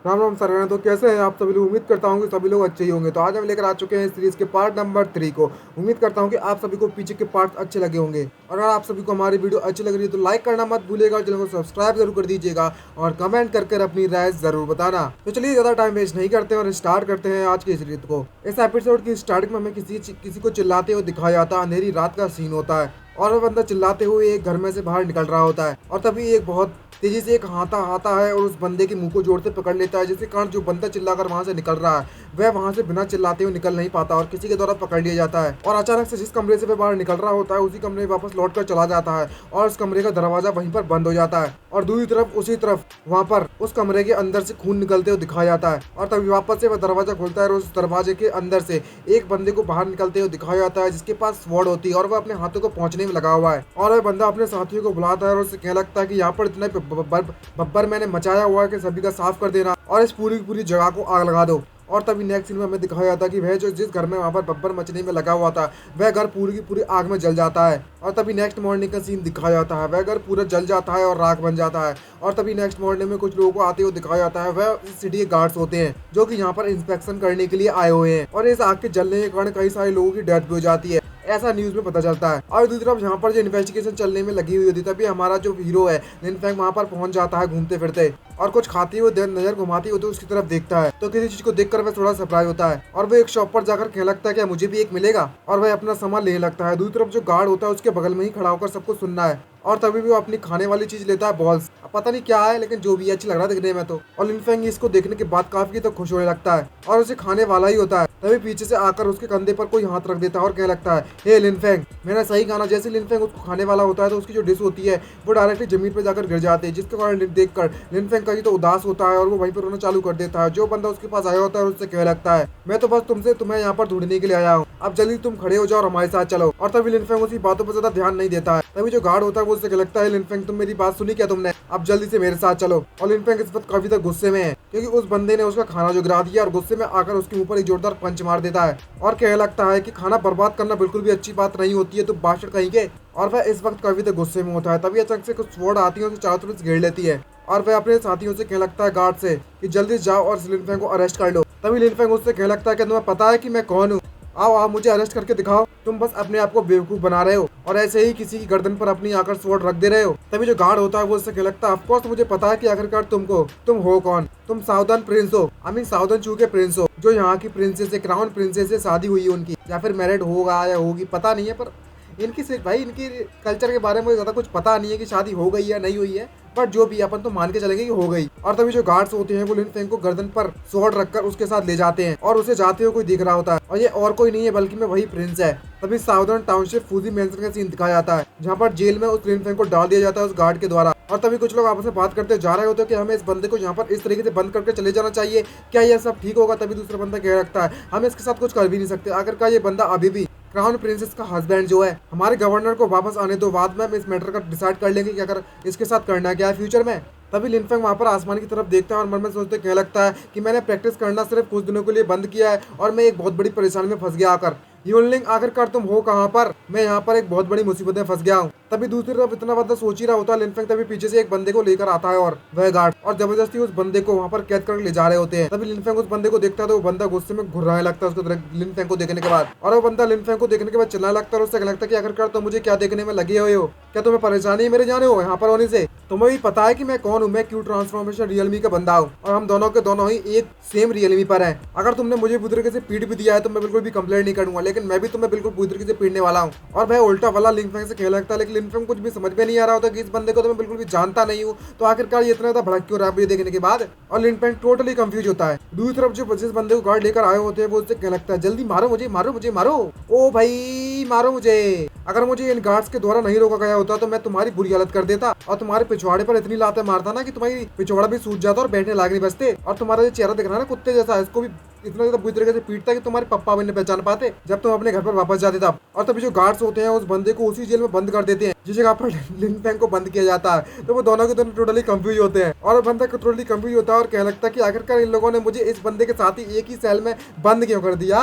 Ram Ram sir. तो कैसे हैं आप सभी लोग? उम्मीद करता हूँ कि सभी लोग अच्छे ही होंगे। तो आज हम लेकर आ चुके हैं सीरीज के पार्ट नंबर 3 को। उम्मीद करता हूँ कि आप सभी को पीछे के पार्ट्स अच्छे लगे होंगे। और अगर आप सभी को हमारी वीडियो अच्छी लग रही है तो लाइक करना मत भूलिएगा और चैनल को सब्सक्राइब जरूर कर दीजिएगा और कमेंट कर अपनी राय जरूर बताना। तो चलिए ज़्यादा टाइम वेस्ट नहीं करते और स्टार्ट करते हैं आज की सीरीज को। इस एपिसोड की स्टार्टिंग में हमें किसी को चिल्लाते हुए दिखाया जाता है। अंधेरी रात का सीन होता है और वह बंदा चिल्लाते हुए एक घर में से बाहर निकल रहा होता है और तभी एक बहुत तेजी से एक हाथा आता है और उस बंदे के मुंह को जोर से पकड़ लेता है, जिसके कारण जो बंदा चिल्लाकर वहां से निकल रहा है वह वहां से बिना चिल्लाते हुए निकल नहीं पाता और किसी के द्वारा पकड़ लिया जाता है। और अचानक से जिस कमरे से वह बाहर निकल रहा होता है उसी कमरे में वापस लौट कर चला जाता है और उस कमरे का दरवाजा वहीं पर बंद हो जाता है। और दूसरी तरफ उसी तरफ वहां पर उस कमरे के अंदर से खून निकलते हुए दिखाया जाता है और तभी वापस से वह दरवाजा खुलता है और उस दरवाजे के अंदर से एक बंदे को बाहर निकलते हुए दिखाया जाता है, जिसके पास स्वॉर्ड होती है और वह अपने हाथों को पहुंचने में लगा हुआ है। और वह बंदा अपने साथियों को बुलाता है और उससे कहने लगता है कि यहाँ पर इतना बब्बर मैंने मचाया हुआ है कि सभी का साफ कर देना और इस पूरी की पूरी जगह को आग लगा दो। और तभी नेक्स्ट सीन में हमें दिखाया जाता है कि वह जो जिस घर में वहां पर बब्बर मचने में लगा हुआ था वह घर पूरी की पूरी आग में जल जाता है। और तभी नेक्स्ट मॉर्निंग का सीन दिखाया जाता है, वह घर पूरा जल जाता है और राख बन जाता है। और तभी नेक्स्ट मॉर्निंग में कुछ लोगों को आते हुए दिखाया जाता है, वह सिटी के गार्ड्स होते हैं जो कि यहाँ पर इंस्पेक्शन करने के लिए आए हुए हैं। और इस आग के जलने के कारण कई सारे लोगों की डेथ भी हो जाती है, ऐसा न्यूज में पता चलता है। और दूसरी तरफ यहाँ पर जो इन्वेस्टिगेशन चलने में लगी हुई होती है तभी हमारा जो हीरो है लिनफेंग वहाँ पर पहुंच जाता है घूमते फिरते और कुछ खाते हुए नजर घुमाती हुई तो उसकी तरफ देखता है तो किसी चीज को देखकर वह थोड़ा सरप्राइज होता है और वह एक शॉप पर जाकर कहने लगता है कि मुझे भी एक मिलेगा और वह अपना सामान लेने लगता है। दूसरी तरफ जो गार्ड होता है उसके बगल में ही खड़ा होकर सबको सुनना है और तभी भी वो अपनी खाने वाली चीज लेता है, बॉल्स। अब पता नहीं क्या है लेकिन जो भी है अच्छी लग रहा है दिखने में तो। और लिनफेंग इसको देखने के बाद काफी तो खुश होने लगता है और उसे खाने वाला ही होता है। तभी पीछे से आकर उसके कंधे पर कोई हाथ रख देता है और कहने लगता है, हे लिनफेंग। मैंने सही कहा ना? जैसे लिनफेंग उसको खाने वाला होता है तो उसकी जो डिश होती है वो डायरेक्टली जमीन पर जाकर गिर जाती है, जिसके कारण देखकर लिनफेंग कहीं तो उदास होता है और वो वहीं पर रोना चालू कर देता है। जो बंदा उसके पास आया होता है उससे कहने लगता है, मैं तो बस तुम्हें यहाँ पर ढूंढने के लिए आया हूँ, अब जल्दी तुम खड़े हो जाओ और हमारे साथ चलो। और तभी लिनफेंग उसकी बातों पर ज्यादा ध्यान नहीं देता है। तभी जो गार्ड होता है वो उससे कहने लगता है, लिनफेंग तुम मेरी बात सुनी क्या तुमने? अब जल्दी से मेरे साथ चलो। और लिनफेंग इस वक्त काफी तक गुस्से में है क्योंकि उस बंदे ने उसका खाना जो गिरा दिया और गुस्से में आकर उसके ऊपर एक जोरदार पंच मार देता है और कहने लगता है कि खाना बर्बाद करना बिल्कुल भी अच्छी बात नहीं होती है, तो बादशाह कहीं के। और वह इस वक्त काफी तक गुस्से में होता है। तभी अचानक से कुछ स्वॉर्ड आती है और चारों तरफ से घेर लेती है और वह अपने साथियों से कहने लगता है गार्ड से कि जल्दी जाओ और लिनफेंग को अरेस्ट कर लो। तभी लिनफेंग उससे कहने लगता है कि तुम्हें पता है कि मैं कौन हूँ? आओ आप मुझे अरेस्ट करके दिखाओ, तुम बस अपने आप को बेवकूफ बना रहे हो और ऐसे ही किसी की गर्दन पर अपनी आकर स्वॉर्ड रख दे रहे हो। तभी जो गार्ड होता है वो उससे कहने लगता है, ऑफ कोर्स मुझे पता है कि आखिरकार तुम हो कौन? तुम साउदर्न प्रिंस हो, आई मीन साउदर्न चू के प्रिंस हो, जो यहाँ की प्रिंसेस से, क्राउन प्रिंसेस से शादी हुई है उनकी, या फिर मैरिड होगा या होगी पता नहीं है। पर इनकी सिर्फ भाई इनकी कल्चर के बारे में मुझे ज्यादा कुछ पता नहीं है कि शादी हो गई या नहीं हुई है, बट जो भी अपन तो मान के चलेंगे कि हो गई। और तभी जो गार्ड्स होते हैं वो लिनफेंग को गर्दन पर स्वॉर्ड रखकर उसके साथ ले जाते हैं और उसे जाते हुए कोई दिख रहा होता है और ये और कोई नहीं है बल्कि मैं वही प्रिंस है। तभी साउदर्न टाउनशिप फूजी मेंशन का सीन दिखाया जाता है जहाँ पर जेल में उस लिनफेंग को डाल दिया जाता है उस गार्ड के द्वारा। और तभी कुछ लोग आपस में बात करते जा रहे होते हैं कि हमें इस बंदे को यहाँ पर इस तरीके से बंद करके चले जाना चाहिए, क्या यह सब ठीक होगा? तभी दूसरा बंदा कह रखता है, हम इसके साथ कुछ कर भी नहीं सकते, आखिरकार ये बंदा अभी भी क्राउन प्रिंसेस का हस्बैंड जो है, हमारे गवर्नर को वापस आने दो, बाद में हम इस मैटर का डिसाइड कर लेंगे कि अगर इसके साथ करना क्या है फ्यूचर में। तभी लिनफेंग वहाँ पर आसमान की तरफ देखता है और मन में सोचते कहने लगता है कि मैंने प्रैक्टिस करना सिर्फ कुछ दिनों के लिए बंद किया है और मैं एक बहुत बड़ी परेशानी में फंस गया आकर। यूनलिंग आखिरकार तुम हो कहाँ पर? मैं यहाँ पर एक बहुत बड़ी मुसीबत में फंस गया हूँ। तभी दूसरी तरफ इतना बंदा सोच ही रहा होता है लिनफेंग, तभी पीछे से एक बंदे को लेकर आता है और वह गार्ड और जबरदस्ती उस बंदे को वहाँ पर कैद कर ले जा रहे होते हैं। तभी लिनफेंग उस बंदे को देखता है तो वो बंदा गुस्से में घुर्राने लगता है उसको लिनफेंग को देखने के बाद। और वो बंदा लिनफेंग को देखने के बाद चिल्लाने लगता है और उससे कहने लगता है कि आखिरकार तुम मुझे क्या देखने में लगे हुए हो? क्या तुम्हें परेशानी है मेरे जाने हो यहाँ पर होने से? तुम्हें भी पता है कि मैं कौन हूँ? मैं क्यू ट्रांसफॉर्मेशन रियलमी का बंदा हूँ और हम दोनों के दोनों ही एक सेम रियलमी पर हैं। अगर तुमने मुझे बुरी तरीके से पीट भी दिया है तो मैं बिल्कुल भी कंप्लेंट नहीं करूंगा, लेकिन मैं भी तुम्हें बिल्कुल बुरी तरीके से पीटने वाला हूँ। और भाई उल्टा वाला लिनफेंग से कहने लगता है, लेकिन लिनफेंग कुछ भी समझ में नहीं आ रहा होता कि इस बंदे को तो मैं बिल्कुल भी जानता नहीं हूँ, तो आखिरकार ये इतना भड़क क्यों रहा है देखने के बाद। और लिनफेंग टोटली कंफ्यूज होता है। दूसरी तरफ जो जिस बंदे को गार्ड लेकर आए होते हैं वो उससे कहने लगता है, जल्दी मारो मुझे, मारो मुझे, मारो, ओ भाई मारो मुझे। अगर मुझे इन गार्ड्स के द्वारा नहीं रोका गया होता तो मैं तुम्हारी बुरी हालत कर देता और तुम्हारे पिछवाड़े पर इतनी लातें मारता ना कि तुम्हारी पिछवाड़ा भी सूज जाता और बैठने लायक नहीं बचते। और तुम्हारा जो चेहरा दिख रहा है ना कुत्ते जैसा, इसको भी इतना ज्यादा बुरी तरीके से पीटता है कि तुम्हारे पप्पा भी नहीं पहचान पाते जब तुम अपने घर पर वापस जाते तब। और तभी जो गार्ड्स होते हैं उस बंदे को उसी जेल में बंद कर देते हैं जिस जगह पर लिनफेंग को बंद किया जाता है। तो वो दोनों के दोनों टोटली कंफ्यूज होते हैं और बंदा टोटली कंफ्यूज होता है और कहने लगता है कि आखिरकार इन लोगों ने मुझे इस बंदे के साथ ही एक ही सेल में बंद क्यों कर दिया?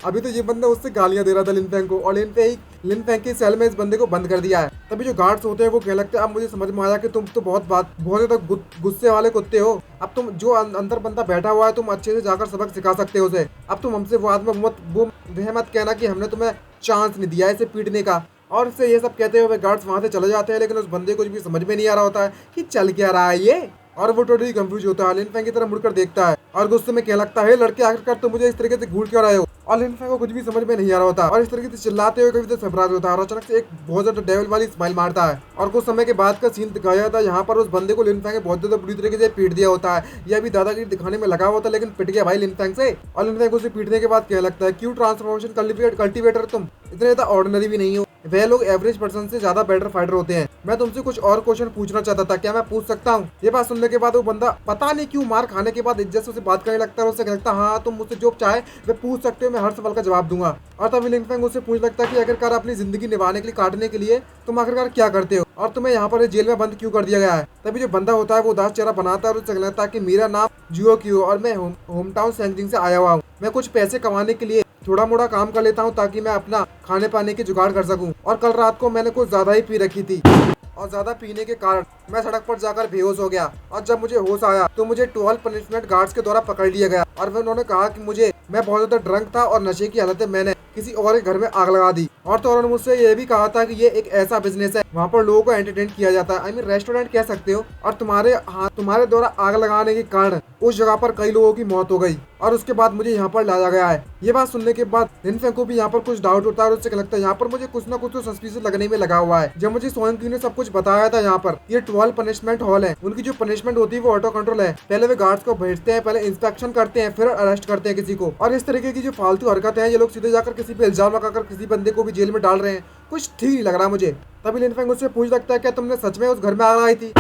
अभी तो ये बंदा उससे गालियां दे रहा था लिनफेंग को और लिनफेंग के सेल में इस बंदे को बंद कर दिया है। तभी जो गार्ड्स होते हैं वो कहने लगते हैं, अब मुझे समझ में आया कि तुम तो बहुत ज्यादा गुस्से वाले कुत्ते हो, अब तुम जो अंदर बंदा बैठा हुआ है तुम अच्छे से जाकर सबक सिखा सकते हो उसे। अब तुम हमसे वो आदमी वो वह मत कहना कि हमने तुम्हें चांस नहीं दिया इसे पीटने का। और इससे ये सब कहते हुए गार्ड्स वहां से चले जाते हैं, लेकिन उस बंदे को कुछ भी समझ में नहीं आ रहा होता है कि चल क्या रहा है ये। और वो टोटली कंफ्यूज होता है, लिन फैंग की तरफ मुड़कर देखता है और गुस्से में कह लगता है, लड़के आखिरकार तुम मुझे इस तरीके से घूर क्यों रहे हो। और लिन फैंग को कुछ भी समझ में नहीं आ रहा होता और इस तरीके से चिल्लाते हुए कभी तो सरप्राइज होता है और अचानक से एक बहुत ज्यादा डेविल वाली स्माइल मारता है। और कुछ समय के बाद का सीन दिखाया जाता है, यहाँ पर उस बंदे को लिन फैंग ने बहुत ज्यादा बुरी तरीके से पीट दिया होता है। यह भी दादागिरी दिखाने में लगा हुआ था, लेकिन पिट गया भाई लिन फैंग से। और लिन फैंग उसे पीटने के बाद कह लगता है, क्यों ट्रांसफॉर्मेशन कल्टीवेटर तुम इतने ज्यादा ऑर्डिनरी भी नहीं हो, वह लोग एवरेज पर्सन से ज्यादा बेटर फाइटर होते हैं। मैं तुमसे कुछ और क्वेश्चन पूछना चाहता था, क्या मैं पूछ सकता हूँ। ये बात सुनने के बाद वो बंदा पता नहीं क्यों मार खाने के बाद इज्जत से उसे बात करने लगता है। उससे कहता है, हाँ तुम मुझसे जो चाहे वे पूछ सकते हो, मैं हर सवाल का जवाब दूंगा। और तभी लिन फैंग उससे पूछ लगता है कि आखिरकार अपनी जिंदगी निभाने के लिए काटने के लिए तुम आखिरकार क्या करते हो और तुम्हें यहाँ पर जेल में बंद क्यों कर दिया गया है। तभी जो बंदा होता है वो उदास चेहरा बनाता है और उससे कहता है कि मेरा नाम जियो क्यू और मैं होम टाउन सैंगजिंग से आया हुआ हूँ। मैं कुछ पैसे कमाने के लिए थोड़ा मोड़ा काम कर लेता हूँ ताकि मैं अपना खाने पाने की जुगाड़ कर सकूं। और कल रात को मैंने कुछ ज्यादा ही पी रखी थी और ज्यादा पीने के कारण मैं सड़क पर जाकर बेहोश हो गया। और जब मुझे होश आया तो मुझे 12 पनिशमेंट गार्ड्स के द्वारा पकड़ लिया गया और फिर उन्होंने कहा कि मैं बहुत ज्यादा ड्रंक था और नशे की हालत में मैंने किसी और के घर में आग लगा दी। और तो उन्होंने मुझसे ये भी कहा था कि ये एक ऐसा बिजनेस है वहाँ पर लोगों को एंटरटेन किया जाता है, आई मीन रेस्टोरेंट कह सकते हो। और तुम्हारे द्वारा आग लगाने के कारण उस जगह पर कई लोगों की मौत हो गई और उसके बाद मुझे यहाँ पर लाया गया है। ये बात सुनने के बाद लिन फैंग को भी यहाँ पर कुछ डाउट होता है और उससे लगता है यहाँ पर मुझे कुछ ना कुछ तो सस्पिशियस लगने में लगा हुआ है। जब मुझे सोएंग क्यू ने सब कुछ बताया था, यहाँ पर ये 12 पनिशमेंट हॉल है, उनकी जो पनिशमेंट होती है वो ऑटो कंट्रोल है। पहले वे गार्ड्स को भेजते हैं, पहले इंस्पेक्शन करते हैं, फिर अरेस्ट करते हैं किसी को। और इस तरीके की जो फालतू हरकतें हैं ये लोग सीधे जाकर किसी पे इल्जाम लगाकर किसी बंदे को भी जेल में डाल रहे हैं, कुछ ठीक नहीं लग रहा मुझे। तभी लिन फैंग उससे पूछ लगता है, क्या तुमने सच में उस घर में आग लगाई थी।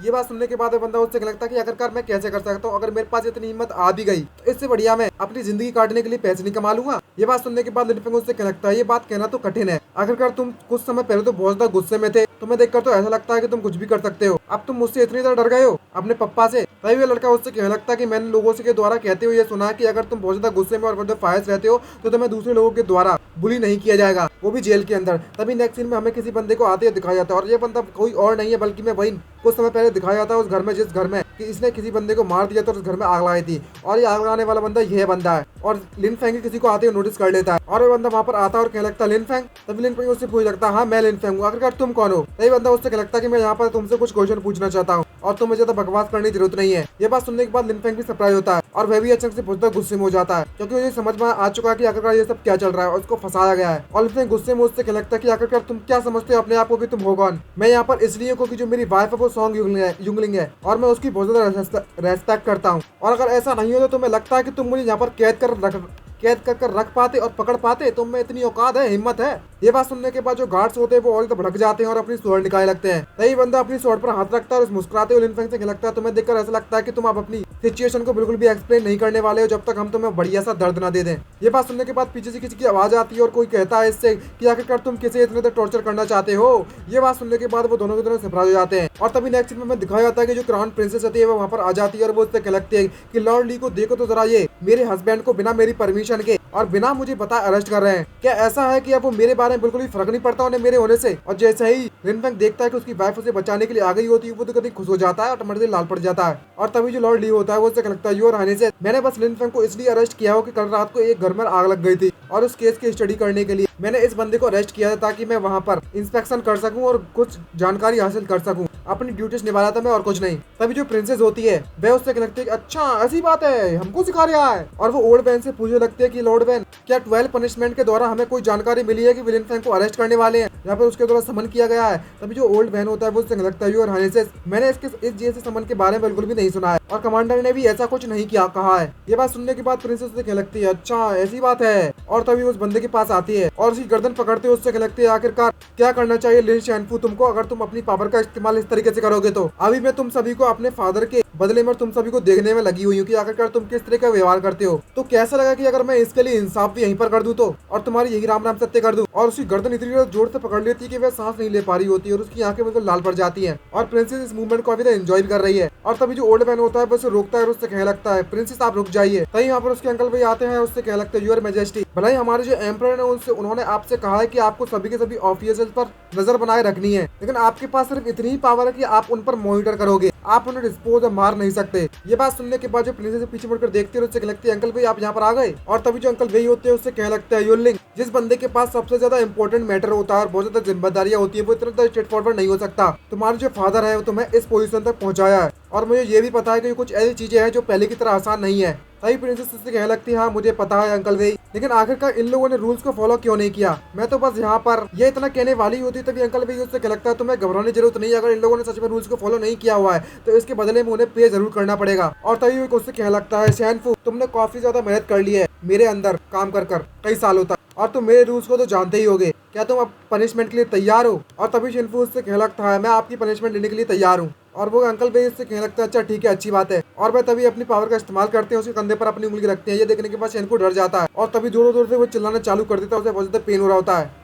ये बात सुनने के बाद बंदा उससे लगता है कि आखिरकार मैं कैसे कर सकता हूँ, अगर मेरे पास इतनी हिम्मत आ भी गई तो इससे बढ़िया मैं अपनी जिंदगी काटने के लिए पैसे नहीं कमा लूंगा। ये बात सुनने के बाद लिन फैंग उससे लगता है, ये बात कहना तो कठिन है, आखिरकार तुम कुछ समय पहले तो बहुत ज्यादा गुस्से में थे, तुम्हें देखकर तो ऐसा लगता है कि तुम कुछ भी कर सकते हो, अब तुम मुझसे इतनी ज्यादा डर गए हो अपने पप्पा से। तभी वो लड़का उससे कहने लगता है कि मैंने लोगों से के द्वारा कहते हुए ये सुना कि अगर तुम बहुत ज्यादा गुस्से में और फायर्स रहते हो तो तुम्हें दूसरे लोगों के द्वारा बुली नहीं किया जाएगा, वो भी जेल के अंदर। तभी नेक्स्ट सीन में हमें किसी बंदे को आते हुए दिखाया जाता है और ये बंदा कोई और नहीं है बल्कि मैं वही कुछ समय पहले दिखाया जाता है उस घर में, जिस घर में कि इसने किसी बंदे को मार दिया तो उस घर में आग लगाई थी। और ये आग लगाने वाला बंदा यह बंदा है। और लिन फैंग किसी को आते हुए नोटिस कर लेता है और वो बंदा वहां पर आता है और कहने लगता है, लिन फैंग। तभी लिन फैंग उससे पूछ लगता है, हाँ मैं लिन फैंग हूँ, आखिरकार तुम कौन हो। तभी बंदा उससे लगता है कि मैं यहाँ पर तुमसे कुछ क्वेश्चन पूछना चाहता हूँ और तुम मुझे तो बकवास करने की जरूरत नहीं है। ये बात सुनने के बाद लिन फैंग भी सरप्राइज होता है और वह भी अचानक से बहुत गुस्से में हो जाता है क्योंकि मुझे समझ में आ चुका है कि आखिरकार ये सब क्या चल रहा है और उसको फंसाया गया है। और लिन फैंग गुस्से में उससे लगता है कि आखिरकार तुम क्या समझते हो अपने आप को कि तुम हो कौन। मैं यहाँ पर इसलिए क्योंकि जो मेरी वाइफ है वो सॉन्ग युंगलिंग है और मैं उसकी बहुत ज्यादा रेस्पेक्ट करता हूँ। और अगर ऐसा नहीं हो तो तुम्हें लगता है कि तुम मुझे यहाँ पर कैद कर रख पाते और पकड़ पाते, तुम में इतनी औकात है, हिम्मत है। ये बात सुनने के बाद जो गार्ड्स होते हैं वो और भड़क जाते हैं और अपनी स्वॉर्ड निकालने लगते हैं। तभी बंदा अपनी स्वॉर्ड पर हाथ रखता है और मुस्कुराते हुए लिन फैंग से लगता है, तुम्हें देखकर ऐसा लगता है कि तुम अब अपनी सिचुएशन को बिल्कुल भी एक्सप्लेन नहीं करने वाले हो जब तक हम तुम्हें बढ़िया सा दर्द ना दे दें। ये बात सुनने के बाद पीछे से किसी की आवाज आती है और कोई कहता है इससे कि आखिरकार तुम किसे इतने देर टॉर्चर करना चाहते हो। ये बात सुनने के बाद वो दोनों के दोनों सरप्राइज हो जाते हैं। और तभी नेक्स्ट में दिखाया जाता है कि जो क्राउन प्रिंसेस होती है वो वहाँ पर आ जाती है और वो उससे कहती है कि लॉर्ड ली को देखो तो जरा, ये मेरे हस्बैंड को बिना मेरी परमिशन के और बिना मुझे बताए अरेस्ट कर रहे हैं। क्या ऐसा है कि अब वो मेरे बारे में बिल्कुल भी फर्क नहीं पड़ता उन्हें मेरे होने से। और जैसे ही लिन फैंग देखता है कि उसकी वाइफ उसे बचाने के लिए आ गई होती है वो तो कभी खुश हो जाता है और टमाटर लाल पड़ जाता है। और तभी जो लॉर्ड ली होता है वो उससे लगता है, योर हाइनेस, मैंने बस लिन फैंग को इसलिए अरेस्ट किया हो कि कल रात को एक घर में आग लग गई थी और उस केस की स्टडी करने के लिए मैंने इस बंदे को अरेस्ट किया था ताकि मैं वहाँ पर इंस्पेक्शन कर सकूं और कुछ जानकारी हासिल कर सकूं, अपनी ड्यूटीज निभा रहा था मैं और कुछ नहीं। तभी जो प्रिंसेस होती है वह उससे लगती है कि अच्छा ऐसी बात है, हमको सिखा रहा है। और वो ओल्ड मैन से पूछने लगती है कि लॉर्ड मैन, क्या 12 पनिशमेंट के द्वारा हमें कोई जानकारी मिली है कि लिन फैंग को अरेस्ट करने वाले हैं या फिर उसके द्वारा समन किया गया है। तभी जो ओल्ड मैन होता है वो उससे लगता है, योर हाइनेस, मैंने इस जैसे समन के बारे में बिल्कुल भी नहीं सुना है और कमांडर ने भी ऐसा कुछ नहीं किया कहा है। ये बात सुनने के बाद प्रिंसेस उससे कहने लगती है, अच्छा ऐसी बात है। और तभी उस बंदे के पास आती है और उसकी गर्दन पकड़ते हुए उससे कहने लगती है, आखिरकार क्या करना चाहिए लिन शैनफू तुमको, अगर तुम अपनी पावर का इस्तेमाल इस तरीके से करोगे तो। अभी मैं तुम सभी को अपने फादर के बदले में तुम सभी को देखने में लगी हुई हूँ कि आखिरकार तुम किस तरह का व्यवहार करते हो। तो कैसा लगा कि अगर मैं इसके लिए इंसाफ भी यहीं पर कर दूं तो और तुम्हारी यही राम राम सत्य कर दूं। और उसकी गर्दन इतनी जोर से पकड़ लेती है कि वह सांस नहीं ले पा रही होती है और उसकी आंखें बिल्कुल लाल पड़ जाती हैं। और प्रिंसेस इस मूवमेंट को अभी तक एंजॉय भी कर रही है। और तभी जो ओल्ड मैन होता है वो उसे रोकता है और उससे कहने लगता है, प्रिंसेस आप रुक जाइए। तभी यहाँ पर उसके अंकल भाई आते हैं, उससे कहने लगते हैं, यूर मैजेस्टी, भला ही हमारे जो एम्परर है उनसे उन्होंने आपसे कहा है कि आपको सभी के सभी ऑफिसर्स पर नजर बनाए रखनी है, लेकिन आपके पास सिर्फ इतनी ही पावर है कि आप उन पर मॉनिटर करोगे, आप उन्हें डिस्पोज और मार नहीं सकते। ये बात सुनने के बाद जो प्रिंसेस पीछे मुड़कर देखती है और उससे कहने लगती है, अंकल भाई आप यहाँ पर आ गए। और तभी जो अंकल भाई होते हैं उससे कहने लगता है, योलिंग, जिस बंदे के पास सबसे ज्यादा इंपॉर्टेंट मैटर होता है और बहुत ज्यादा जिम्मेदारियां होती है वो इतना स्ट्रेट फॉरवर्ड नहीं हो सकता। तुम्हारे जो फादर है वो तुम्हें इस पोजीशन तक पहुंचाया है और मुझे ये भी पता है कि कुछ ऐसी चीजें हैं जो पहले की तरह आसान नहीं है। तभी प्रिंसेस उससे कहने लगती है, हाँ मुझे पता है अंकल भाई, लेकिन आखिरकार इन लोगों ने रूल्स को फॉलो क्यों नहीं किया। मैं तो बस यहाँ पर ये इतना कहने वाली होती। तभी अंकल भाई उससे कहने लगता है, तुम्हें घबराने की जरूरत नहीं है, अगर इन लोगों ने सच में रूल्स को फॉलो नहीं किया हुआ है तो इसके बदले में उन्हें पे जरूर करना पड़ेगा। और तभी वो उससे कहने लगता है, शैनफू तुमने काफी ज्यादा मेहनत कर ली है मेरे अंदर काम कर कई सालों तक, और तुम मेरे रूल्स को तो जानते ही होगे, क्या तुम अब पनिशमेंट के लिए तैयार हो। और तभी शिनफू उससे कहने लगता है, मैं आपकी पनिशमेंट लेने के लिए तैयार हूँ। और वो अंकल भाई उससे कहने लगता है, अच्छा ठीक है, अच्छी बात है। और वह तभी अपनी पावर का इस्तेमाल करते हैं, उसके कंधे पर अपनी उंगली रखते हैं। ये देखने के बाद शिनफू डर जाता है और तभी जोरों जोर से वो चिल्लाना चालू कर देता है, उसे बहुत ज्यादा पेन हो रहा होता है।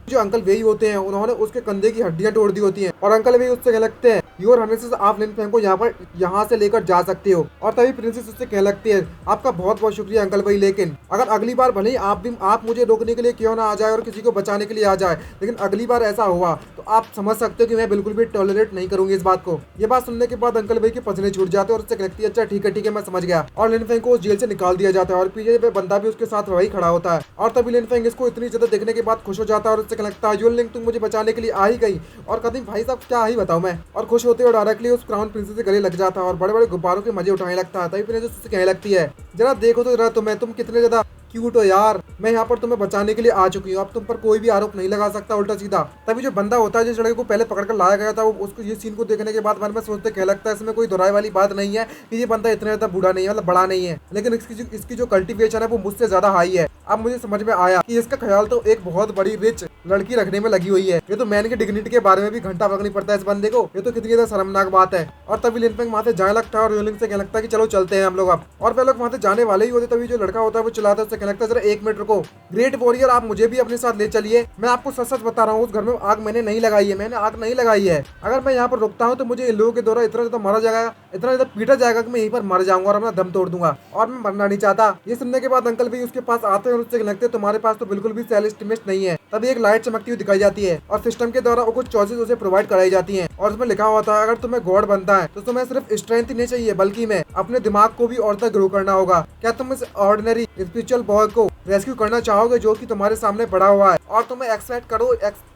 जो अंकल वेई होते हैं उन्होंने उसके कंधे की हड्डियां तोड़ दी होती हैं और अंकल वेई उससे कहने लगते हैं, योर हमेशा आप लिन फैंग को यहाँ से लेकर जा सकते हो। और तभी प्रिंसेस उससे कहने लगती है, आपका बहुत बहुत शुक्रिया अंकल भाई, लेकिन अगर अगली बार भले ही आप मुझे रोकने के लिए क्यों ना आ जाए और किसी को बचाने के लिए आ जाए, लेकिन अगली बार ऐसा हुआ तो आप समझ सकते हो कि मैं बिल्कुल भी टॉलरेट नहीं करूंगी इस बात को। ये बात सुनने के बाद अंकल भाई के पसीने छूट जाते हैं और उससे कहती है, अच्छा ठीक है मैं समझ गया। और लिन फैंग को जेल से निकाल दिया जाता है और पीछे पे बंदा भी उसके साथ वही खड़ा होता है। और तभी लिन फैंग इसको इतनी ज्यादा देखने के बाद खुश हो जाता है और उससे कहने लगता है, योलिंग तुम मुझे बचाने के लिए आ ही गई। और कहती भाई साहब क्या ही बताऊं मैं। और खुश होते हुए डायरेक्टली उस क्राउन प्रिंसेस से गले लग जाता है और बड़े बड़े गुब्बारों के मजे उठाने लगता है। तभी प्रिंसेस उससे कहने लगती है, जरा देखो तो जरा तुम कितने ज्यादा क्यूट हो यार, मैं यहाँ पर तुम्हें बचाने के लिए आ चुकी हूँ, अब तुम पर कोई भी आरोप नहीं लगा सकता उल्टा सीधा। तभी जो बंदा होता है जिस लड़के को पहले पकड़ कर लाया गया था, वो उसको ये सीन को देखने के बाद मन में सोचते कह लगता है, इसमें कोई दोहराई वाली बात नहीं है कि ये बंदा इतना ज्यादा बूढ़ा नहीं है, मतलब बड़ा नहीं है, लेकिन इसकी जो कल्टिवेशन है वो मुझसे ज्यादा हाई है। अब मुझे समझ में आया कि इसका ख्याल तो एक बहुत बड़ी रिच लड़की रखने में लगी हुई है। ये तो मैन की डिग्निटी के बारे में भी घंटा फर्क नहीं पड़ता है इस बंदे को, ये तो कितनी ज्यादा शर्मनाक बात है। और तभी लिन फैंग वहां से जाने लगता है और योलिंग से कहने लगता है कि चलो चलते हैं हम लोग अब। और वे लोग वहां से जाने वाले ही होते तभी जो लड़का होता है वो चिल्लाता है, उससे कहने लगता है, जरा 1 मिनट रुको ग्रेट वॉरियर, आप मुझे भी अपने साथ ले चलिए। मैं आपको सच सच बता रहा हूँ, उस घर में आग मैंने नहीं लगाई है, मैंने आग नहीं लगाई है। अगर मैं यहाँ पर रुकता हूँ तो मुझे इन लोगों के द्वारा इतना ज्यादा मारा जाएगा, इतना ज्यादा पीटा जाएगा कि मैं यहीं पर मर जाऊंगा और अपना दम तोड़ दूंगा, और मैं मरना नहीं चाहता। ये सुनने के बाद अंकल भी उसके पास आते हैं और उससे लगते हैं, तुम्हारे पास तो बिल्कुल भी सेल एस्टिमेट नहीं है। तभी एक लाइट चमकती हुई दिखाई जाती है और सिस्टम के द्वारा कुछ चॉइसेस उसे प्रोवाइड कराई जाती हैं और उसमें लिखा होता है, अगर तुम्हें गॉड बनता है तो तुम्हें सिर्फ स्ट्रेंथ ही नहीं चाहिए बल्कि में अपने दिमाग को भी और तक ग्रो करना होगा। क्या तुम इस ऑर्डिनरी स्पिरिचुअल बॉय को रेस्क्यू करना चाहोगे जो कि तुम्हारे सामने पड़ा हुआ है, और तुम्हें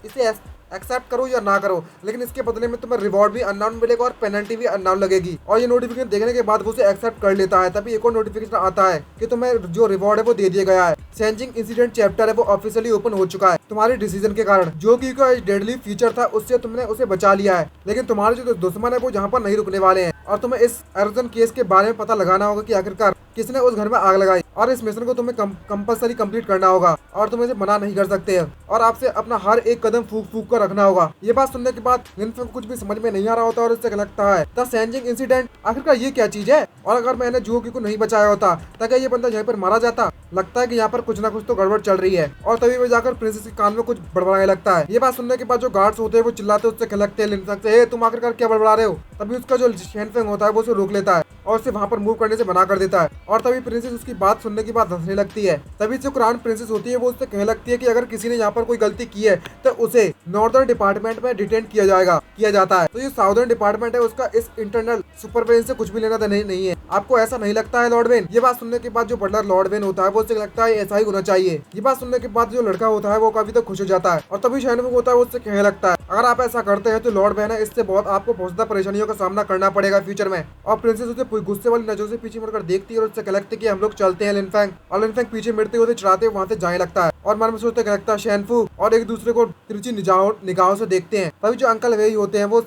इसे एक्सेप्ट करो या ना करो, लेकिन इसके बदले में तुम्हें रिवॉर्ड भी अननोन मिलेगा और पेनल्टी भी अननोन लगेगी। और ये नोटिफिकेशन देखने के बाद वो उसे एक्सेप्ट कर लेता है। तभी एक और नोटिफिकेशन आता है कि तुम्हें जो रिवॉर्ड है वो दे दिया गया है, चेंजिंग इंसिडेंट चैप्टर है वो ऑफिशियली ओपन हो चुका है तुम्हारे डिसीजन के कारण, जो कि डेडली फीचर था उससे तुमने उसे बचा लिया है, लेकिन तुम्हारे जो दुश्मन है वो यहाँ पर नहीं रुकने वाले हैं और तुम्हें इस अर्जन केस के बारे में पता लगाना होगा कि आखिरकार किसने उस घर में आग लगाई, और इस मिशन को तुम्हें कंपलसरी कंप्लीट करना होगा और तुम इसे मना नहीं कर सकते हैं और आपसे अपना हर एक कदम फूक कर रखना होगा। ये बात सुनने के बाद लिन फैंग को कुछ भी समझ में नहीं आ रहा होता और इससे लगता है, द चेंजिंग इंसिडेंट, आखिरकार ये क्या चीज है, और अगर मैंने जुओकी को नहीं बचाया होता ताकि ये बंदा यहीं पर मारा जाता। लगता है कि यहाँ पर कुछ ना कुछ तो गड़बड़ चल रही है। और तभी वो जाकर प्रिंसेस के कान में कुछ बड़बड़ाने लगता है। ये बात सुनने के बाद जो गार्ड्स होते हैं वो चिल्लाते उससे कहते हैं लिन फैंग से, तुम आखिरकार क्या बड़बड़ा रहे हो। तभी उसका जो शैन फेंग होता है वो उसे रोक लेता है और उसे वहां पर मूव करने से मना कर देता है। और तभी प्रिंसेस उसकी बात सुनने के बाद हंसने लगती है। तभी जो क्राउन प्रिंसेस होती है वो उससे कहने लगती है कि अगर किसी ने यहाँ पर कोई गलती की है तो उसे नॉर्दर्न डिपार्टमेंट में डिटेन किया जाता है। तो ये साउदर्न डिपार्टमेंट है उसका इस इंटरनल सुपरविजन से कुछ भी लेना देना नहीं है। आपको ऐसा नहीं लगता है लॉर्ड वेन। ये बात सुनने के बाद जो बटलर लॉर्ड वेन होता है वो उससे लगता है ऐसा ही होना चाहिए। ये बात सुनने के बाद जो लड़का होता है वो काफी तक खुश हो जाता है। और तभी शैनफुंग होता है वो उससे कहने लगता है, अगर आप ऐसा करते हैं तो लॉर्ड वेन है इससे बहुत आपको बहुत ज्यादा परेशानियों का सामना करना पड़ेगा फ्यूचर में। और प्रिंसेस उसे गुस्से वाली नजरों से पीछे मुड़कर देखती है और उससे कहती है कि हम लोग चलते हैं लिन फैंग। और लिन फैंग पीछे मिटते हुए चढ़ाते वहां से जाने लगता है और मन में सोचते लगता है शैनफू, और एक दूसरे को तिरछी निगाहों से देखते हैं। तभी जो अंकल वे होते हैं वो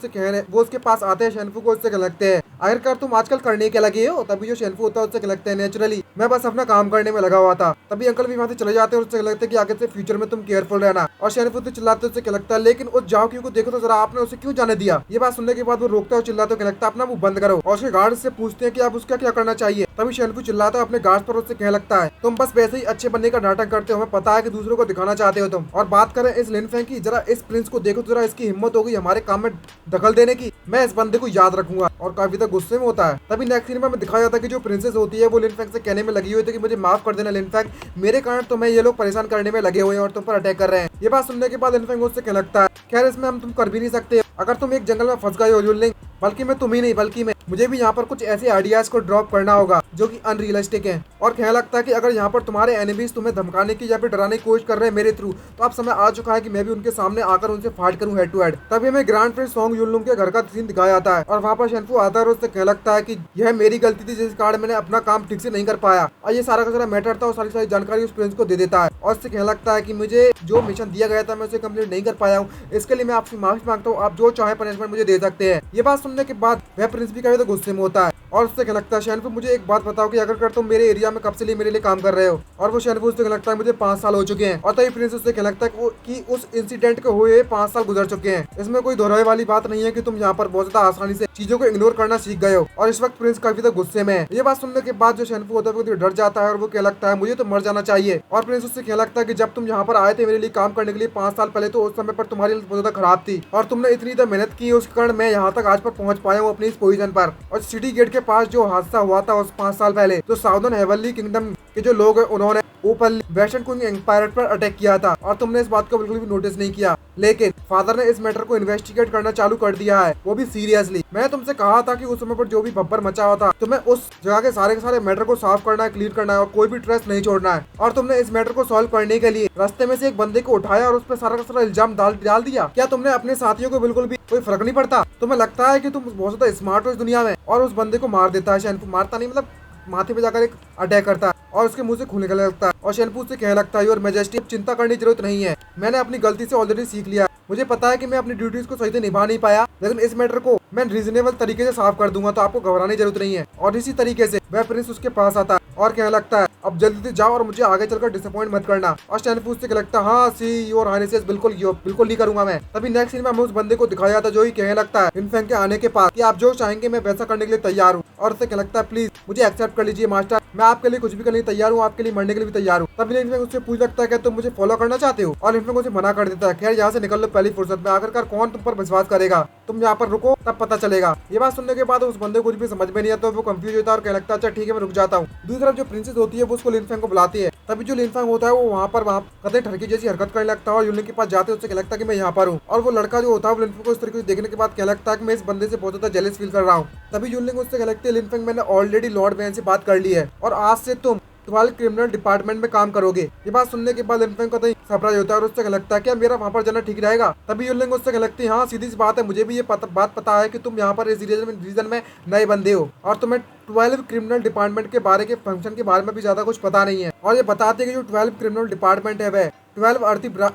उसके पास आते हैं शैनफू को, उससे लगते हैं आखिरकार तुम आजकल करने के लगे हो। तभी जो शैनफू होता है उससे लगते हैं नेचुरली मैं बस अपना काम करने में लगा हुआ था। तभी अंकल भी वहां से चले जाते हैं और उससे लगता है कि आगे से फ्यूचर में तुम केयरफुल रहना। और शैनफू से चिल्लाते उससे लगता है लेकिन उस जाओकी को देखो तो जरा आपने उसे क्यों जाने दिया। ये बात सुनने के बाद वो रोकता है और चिल्लाते लगता है अपना मुंह बंद करो। और उसके गार्ड से पूछते हैं कि आप उसका क्या करना चाहिए। तभी शेनफू चिल्लाता है अपने गार्ड पर, उससे कहने लगता है तुम बस वैसे ही अच्छे बनने का नाटक करते हो, हमें पता है कि दूसरों को दिखाना चाहते हो तुम। और बात करें इस लिनफेंग की, जरा इस प्रिंस को देखो, जरा इसकी हिम्मत होगी हमारे काम में दखल देने की। मैं इस बंदे को याद रखूंगा। और काफी तक गुस्से में होता है। तभी नेक्स्ट सीन में हमें दिखाया जाता है कि जो प्रिंसेस होती है वो लिनफेंग से कहने में लगी हुई थी कि मुझे माफ कर देना लिनफेंग, मेरे कारण तुम्हें ये लोग परेशान करने में लगे हुए हैं और तुम पर अटैक कर रहे हैं। ये बात सुनने के बाद लिनफेंग उससे कहने लगता है खैर इसमें हम तुम कर भी नहीं सकते, अगर तुम एक जंगल में फंस गए हो यूलिंग, बल्कि मैं तुम ही नहीं बल्कि मुझे भी यहाँ पर कुछ ऐसे आइडियाज को ड्रॉप करना होगा जो कि अनरियलिस्टिक हैं। और कहने लगता है कि अगर यहाँ पर तुम्हारे एनिमीज तुम्हें धमकाने की या फिर डराने की कोशिश कर रहे हैं मेरे थ्रू, तो अब समय आ चुका है कि मैं भी उनके सामने आकर उनसे फाइट करूं हेड टू हेड। तभी हमें ग्रैंड प्रिंस सोंग युनलुंग के घर का सीन दिखाया जाता है और वहाँ पर शेनफू आता है और उससे कहने लगता है कि यह मेरी गलती थी जिस कारण मैंने अपना काम ठीक से नहीं कर पाया, और ये सारा का सारा मैटर था और सारी जानकारी उस प्रिंस को दे देता है। और उससे कहने लगता है कि मुझे जो मिशन दिया गया था मैं उसे कंप्लीट नहीं कर पाया हूँ, इसके लिए मैं आपसे माफी मांगता हूँ, आप जो चाहे पनिशमेंट मुझे दे सकते हैं। ये बात सुनने के बाद वह प्रिंस भी काफी गुस्से में होता है और उससे कहने लगता है शेनफू मुझे एक बात बताओ कि अगर तुम मेरे एरिया में कब से लिए मेरे लिए काम कर रहे हो। और वो शेनफू उससे कहने लगता है मुझे 5 साल हो चुके हैं। और तभी प्रिंस उससे कहने लगता है कि उस इंसिडेंट के हुए 5 साल गुजर चुके हैं, इसमें कोई दोहराए वाली बात नहीं है कि तुम यहाँ पर बहुत ज्यादा आसानी से चीजों को इग्नोर करना सीख गए हो। और इस वक्त प्रिंस काफी तक गुस्से में है। ये बात सुनने के बाद जो शेनफू होता है वो डर जाता है और वो कहने लगता है मुझे तो मर जाना चाहिए। और प्रिंस उससे कहने लगता है कि जब तुम यहाँ पर आए थे मेरे लिए काम करने के लिए 5 साल पहले, तो उस समय पर तुम्हारी हालत बहुत ज्यादा खराब थी और तुमने इतनी ज्यादा मेहनत की, उसके कारण मैं यहाँ तक आज पर पहुंच पाया हूँ अपनी इस पोजीशन पर। और सिटी गेट के पास जो हादसा हुआ था उस 5 साल पहले, जो साउदर्न हेवनली किंगडम के जो लोग हैं उन्होंने ओपन वेस्टर्न क्वीन एम्पायर पर अटैक किया था और तुमने इस बात को बिल्कुल भी नोटिस नहीं किया, लेकिन फादर ने इस मैटर को इन्वेस्टिगेट करना चालू कर दिया है, वो भी सीरियसली। मैं तुमसे कहा था कि उस समय पर जो भी भब्बर मचा हुआ था तुम्हें उस जगह के सारे मैटर को साफ करना है, क्लियर करना है और कोई भी ट्रेस नहीं छोड़ना है। और तुमने इस मैटर को सॉल्व करने के लिए रास्ते में से एक बंदे को उठाया और उस पर सारा का सारा इल्जाम डाल दिया। क्या तुमने अपने साथियों को बिल्कुल भी कोई फर्क नहीं पड़ता? तुम्हें लगता है कि तुम बहुत ज्यादा स्मार्ट हो इस दुनिया में? और उस बंदे को मार देता है शेनफू, मारता नहीं मतलब माथे पे जाकर एक अटैक करता है और उसके मुंह से खून निकलने लगता है। और शेनफू से कहने लगता है योर मैजेस्टी चिंता करने की जरूरत नहीं है, मैंने अपनी गलती से ऑलरेडी सीख लिया, मुझे पता है कि मैं अपनी ड्यूटीज को सही से निभा नहीं पाया, लेकिन इस मैटर को मैं रीजनेबल तरीके से साफ कर दूंगा, तो आपको घबराने की जरूरत नहीं है। और इसी तरीके से वह प्रिंस उसके पास आता है और कहने लगता है अब जल्दी से जाओ और मुझे आगे चलकर डिसअपॉइंट मत करना। और शेनफू से लगता है हाँ सी योर हाइनेसेस, बिल्कुल नहीं करूंगा मैं। तभी नेक्स्ट सीन में हमें उस बंदे को दिखाया जाता है जो ही कहने लगता है लिनफेंग के आने के पास कि आप जो चाहेंगे मैं वैसा करने के लिए तैयार हूँ। और उससे कहने लगता है प्लीज मुझे एक्सेप्ट कर लीजिए मास्टर, मैं आपके लिए कुछ भी करने तैयार हूँ, आपके लिए मरने के लिए भी तैयार हूँ। तभी लिनफेंग उससे पूछ लगता है कि तुम मुझे फॉलो करना चाहते हो? और लिनफेंग उसे मना कर देता है खैर यहाँ से निकल लो पहली फुर्सत में, आखिरकार कौन तुम पर विश्वास करेगा, तुम यहाँ पर रुको तब पता चलेगा। ये बात सुनने के बाद उस बंदे को कुछ भी समझ में नहीं आता, वो कंफ्यूज होता है और कहने लगता है अच्छा ठीक है मैं रुक जाता हूँ। दूसरी तरफ जो प्रिंसेस होती है वो उसको लिनफेंग को बुलाती है। तभी जो लिनफेंग होता है वो वहाँ कतई ठरकी जैसी हरकत करने लगता है और यूलिंग के पास जाते उससे कहने लगता है कि मैं यहाँ पर हूँ। और वो लड़का जो होता है वो लिनफेंग को इस तरीके से देखने के बाद कहने लगता है कि मैं इस बंदे से बहुत ज्यादा जेलस फील कर रहा हूँ। तभी यूलिंग उससे कहने लगती है लिनफेंग मैंने ऑलरेडी लॉर्ड वैन से बात कर ली है और आज से तुम तुम्हारे क्रिमिनल डिपार्टमेंट में काम करोगे। ये बात सुनने के बाद लिनफेंग को सरप्राइज होता है और उससे लगता है क्या मेरा वहाँ पर जाना ठीक रहेगा? तभी यूलिंग उससे लगती है हाँ सीधी सी बात है, मुझे भी ये बात पता है कि तुम यहाँ पर इस रीजन में नए बंदे हो और तुम्हें 12 क्रिमिनल डिपार्टमेंट के बारे के फंक्शन के बारे में भी ज्यादा कुछ पता नहीं है। और ये बताते हैं कि जो 12 क्रिमिनल डिपार्टमेंट है वह 12